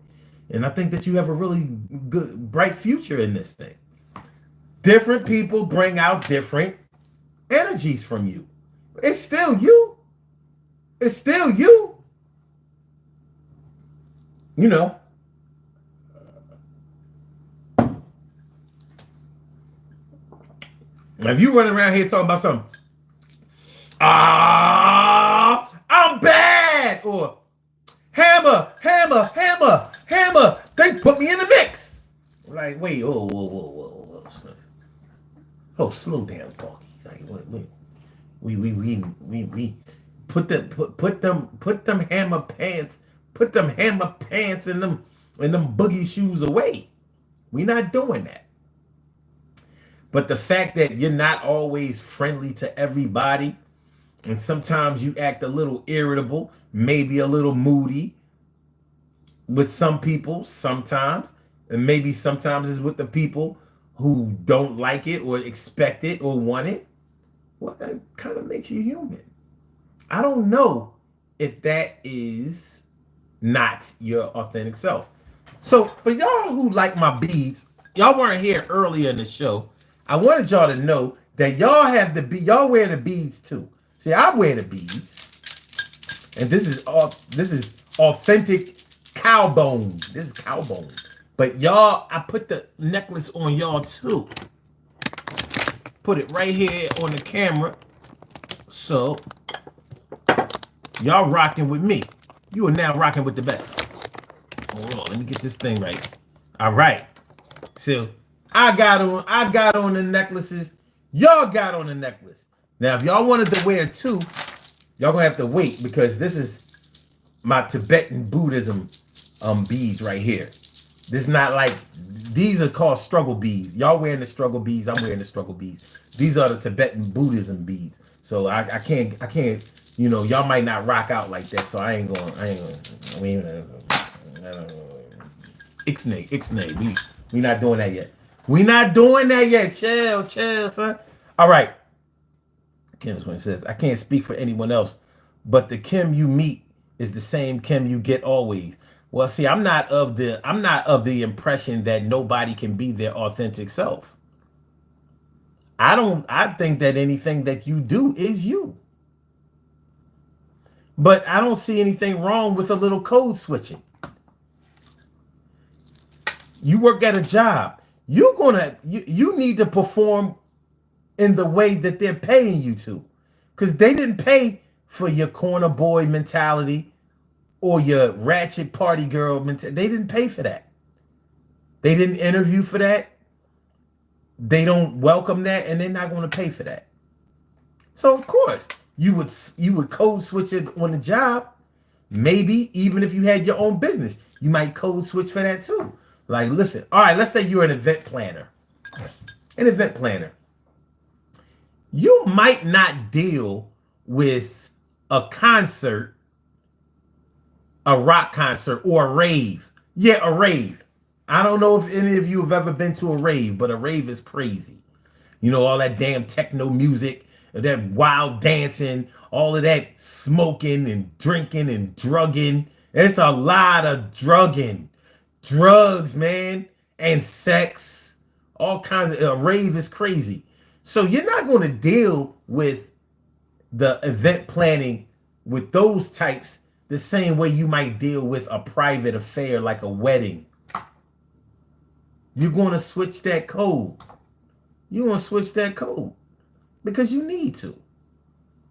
And I think that you have a really good, bright future in this thing. Different people bring out different energies from you. It's still you. It's still you. You know. If you running around here talking about something, I'm bad, or hammer, they put me in the mix. Like, wait, whoa, oh, slow down, Talkie. Like, wait. We put them hammer pants and them boogie shoes away. We're not doing that. But the fact that you're not always friendly to everybody, and sometimes you act a little irritable, maybe a little moody with some people sometimes, and maybe sometimes it's with the people who don't like it or expect it or want it, well, that kind of makes you human. I don't know if that is not your authentic self. So for y'all who like my beads, y'all weren't here earlier in the show. I wanted y'all to know that y'all wear the beads too. See, I wear the beads, and this is authentic cow bone. This is cow bone. But y'all, I put the necklace on y'all too. Put it right here on the camera. So y'all rocking with me. You are now rocking with the best. Hold on, let me get this thing right. All right. So I got on the necklaces. Y'all got on the necklace. Now, if y'all wanted to wear two, y'all gonna have to wait because this is my Tibetan Buddhism beads right here. This is not like, these are called struggle beads. Y'all wearing the struggle beads, I'm wearing the struggle beads. These are the Tibetan Buddhism beads. So I can't, you know, y'all might not rock out like that. So I ain't gonna, ixnay. We not doing that yet. We not doing that yet. Chill, son. All right. Kim says, I can't speak for anyone else, but the Kim you meet is the same Kim you get always. Well, see, I'm not of the impression that nobody can be their authentic self. I think that anything that you do is you. But I don't see anything wrong with a little code switching. You work at a job. You need to perform in the way that they're paying you to. Because they didn't pay for your corner boy mentality or your ratchet party girl mentality. They didn't pay for that. They didn't interview for that. They don't welcome that, and they're not going to pay for that. So of course, you would code switch it on the job. Maybe even if you had your own business, you might code switch for that too. Like, listen, all right, let's say you're an event planner. An event planner. You might not deal with a concert, a rock concert, or a rave. Yeah, a rave. I don't know if any of you have ever been to a rave, but a rave is crazy. You know, all that damn techno music, that wild dancing, all of that smoking and drinking and drugging. It's a lot of drugging. Drugs, man, and sex. All kinds of, a rave is crazy. So you're not going to deal with the event planning with those types the same way you might deal with a private affair like a wedding. You're going to switch that code. You're going to switch that code because you need to.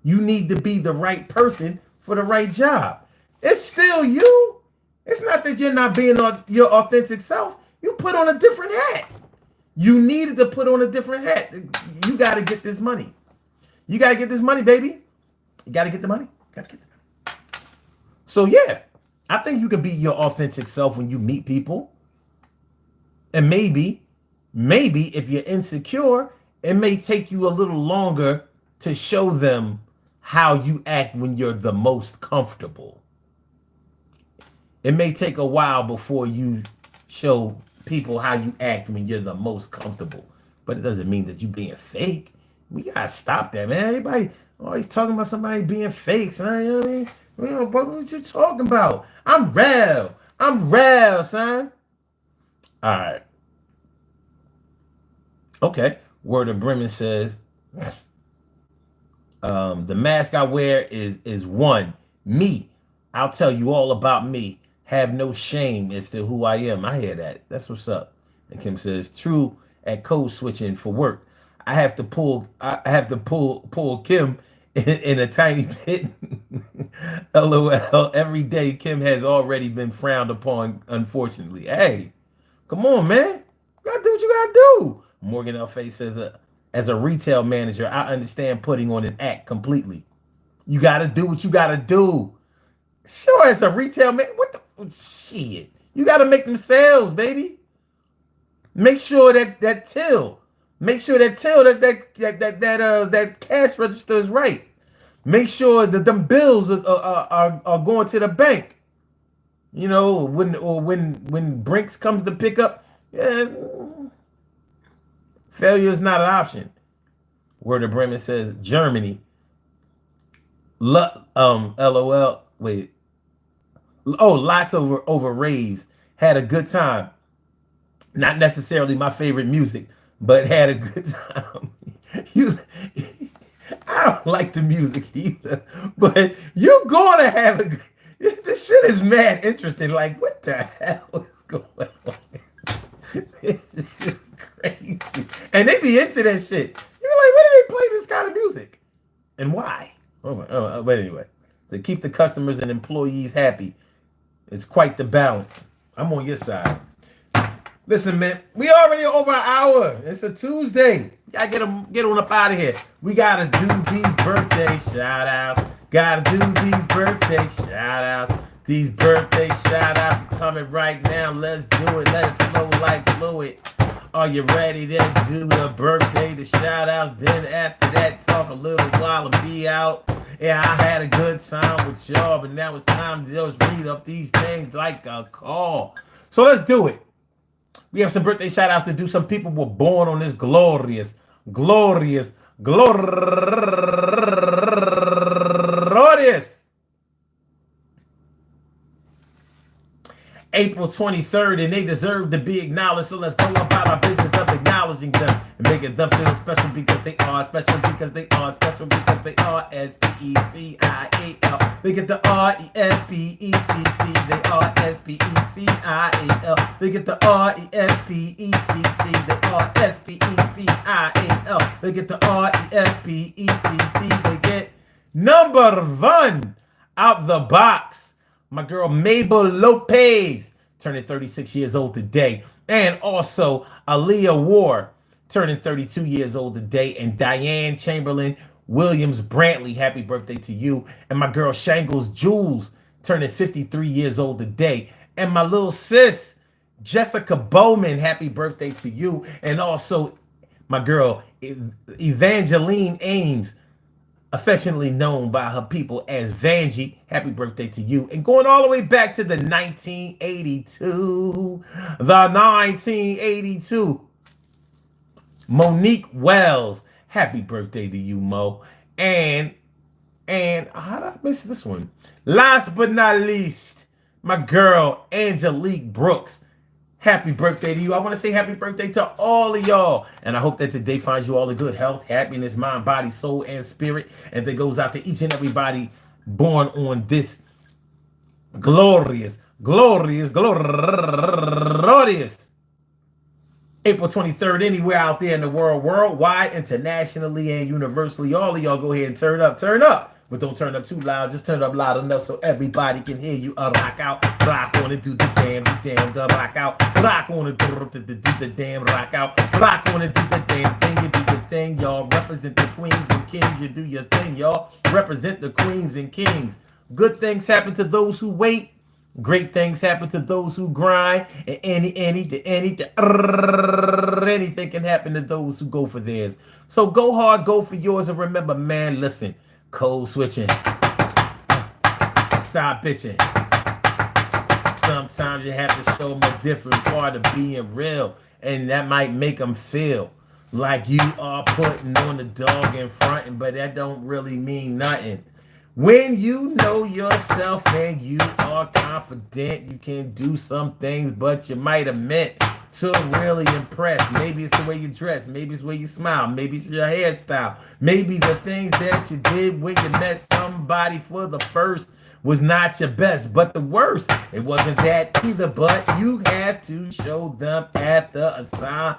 You need to be the right person for the right job. It's still you. It's not that you're not being your authentic self. You put on a different hat. You needed to put on a different hat. You got to get this money. You got to get this money, baby. You got to get the money. Got to get the money. So yeah, I think you can be your authentic self when you meet people. And maybe if you're insecure, it may take you a little longer to show them how you act when you're the most comfortable. It may take a while before you show people how you act when you're the most comfortable. But it doesn't mean that you're being fake. We gotta stop that, man. Everybody always talking about somebody being fake, son. You know what I mean? What you talking about? I'm real, son. All right. Okay. Word of Bremen says, the mask I wear is one. Me. I'll tell you all about me. Have no shame as to who I am. I hear that. That's what's up. And Kim says, true at code switching for work. I have to pull Kim in a tiny pit. LOL. Every day Kim has already been frowned upon, unfortunately. Hey, come on, man. You gotta do what you gotta do. Morgan L. Face says, as a retail manager, I understand putting on an act completely. You gotta do what you gotta do. Sure, as a retail man, what the shit? You gotta make them sales, baby. Make sure that cash register is right. Make sure that them bills are going to the bank. You know, when Brinks comes to pick up, yeah, failure is not an option. Word of Bremen says Germany. LOL. Wait. Oh, lots over raves. Had a good time. Not necessarily my favorite music, but had a good time. I don't like the music either, but you're gonna have a good. This shit is mad interesting. Like, what the hell is going on? And they be into that shit. You're like, where do they play this kind of music? And why? But anyway, to keep the customers and employees happy, it's quite the balance. I'm on your side. Listen, man, we already over an hour. It's a Tuesday. Gotta get on up out of here. We gotta do these birthday shout outs. Gotta do these birthday shout outs. These birthday shout outs coming right now. Let's do it. Let it flow like fluid. Are you ready to do the birthday, the shout outs? Then after that, talk a little while and be out. Yeah, I had a good time with y'all, but now it's time to just read up these things like a call. So let's do it. We have some birthday shout outs to do. Some people were born on this glorious April 23rd, and they deserve to be acknowledged. So let's go about our business of acknowledging them and making them feel special because they are special because they are special because they are SPECIAL. They get the RESPECT. They are SPECIAL. They get the RESPECT. They are SPECIAL. They get the RESPECT. They get number one out the box. My girl Mabel Lopez turning 36 years old today. And also Aaliyah Ward turning 32 years old today. And Diane Chamberlain Williams Brantley, happy birthday to you. And my girl Shangles Jules turning 53 years old today. And my little sis Jessica Bowman, happy birthday to you. And also my girl Evangeline Ames, affectionately known by her people as Vanjie. Happy birthday to you. And going all the way back to the 1982. Monique Wells. Happy birthday to you, Mo. And how did I miss this one? Last but not least, my girl Angelique Brooks. Happy birthday to you. I want to say happy birthday to all of y'all. And I hope that today finds you all in good health, happiness, mind, body, soul, and spirit. And that goes out to each and everybody born on this glorious April 23rd, anywhere out there in the world, worldwide, internationally, and universally. All of y'all go ahead and turn up. But don't turn up too loud. Just turn up loud enough so everybody can hear you. Rock out, rock on and do the damn, rock out. Rock on and do the damn, rock out. Rock on and do the damn thing. You do your thing, y'all. Represent the queens and kings. You do your thing, y'all. Represent the queens and kings. Good things happen to those who wait. Great things happen to those who grind. And anything can happen to those who go for theirs. So go hard, go for yours. And remember, man, listen. Code switching. Stop bitching. Sometimes you have to show them a different part of being real. And that might make them feel like you are putting on the dog in front, but that don't really mean nothing. When you know yourself and you are confident, you can do some things, but you might have meant to really impress. Maybe it's the way you dress. Maybe it's the way you smile. Maybe it's your hairstyle. Maybe the things that you did when you met somebody for the first was not your best, but the worst. It wasn't that either, but you have to show them after a time.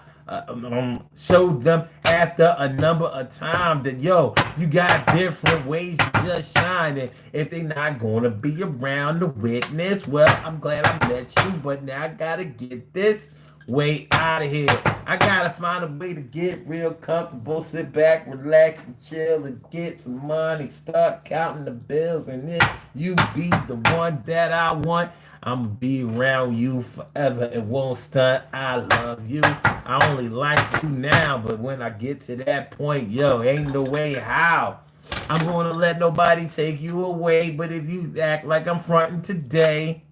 Showed them after a number of times that, yo, you got different ways to just shine. And if they not going to be around to witness, well, I'm glad I met you, but now I got to get this way out of here. I got to find a way to get real comfortable, sit back, relax, and chill, and get some money, start counting the bills. And if you be the one that I want, I'm going to be around you forever and won't stunt. I love you. I only like you now, but when I get to that point, yo, ain't no way how I'm going to let nobody take you away. But if you act like I'm fronting today,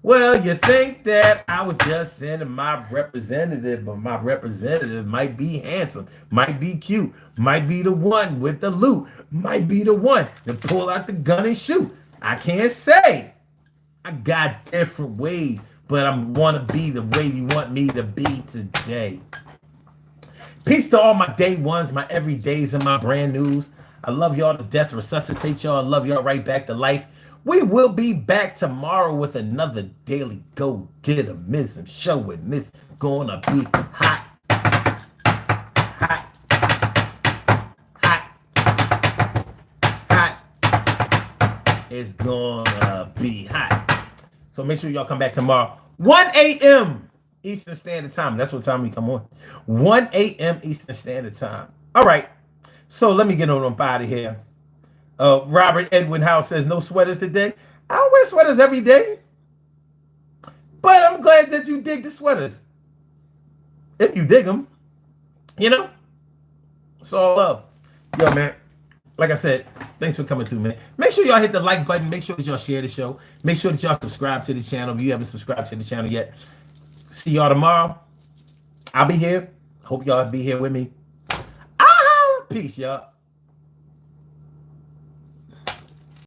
well, you think that I was just sending my representative, but my representative might be handsome, might be cute, might be the one with the loot, might be the one to pull out the gun and shoot. I can't say. I got different ways, but I want to be the way you want me to be today. Peace to all my day ones, my everydays, and my brand news. I love y'all to death, resuscitate y'all. I love y'all right back to life. We will be back tomorrow with another daily go-getter-mism show, and this gonna be hot. It's gonna be hot. So make sure y'all come back tomorrow. 1 a.m. Eastern Standard Time. That's what time we come on. 1 a.m. Eastern Standard Time. All right. So let me get on up out of here. Robert Edwin House says no sweaters today. I don't wear sweaters every day. But I'm glad that you dig the sweaters. If you dig them, you know, it's all love. Yo, man, like I said, thanks for coming through, man. Make sure y'all hit the like button. Make sure that y'all share the show. Make sure that y'all subscribe to the channel if you haven't subscribed to the channel yet. See y'all tomorrow. I'll be here. Hope y'all be here with me. Peace, y'all.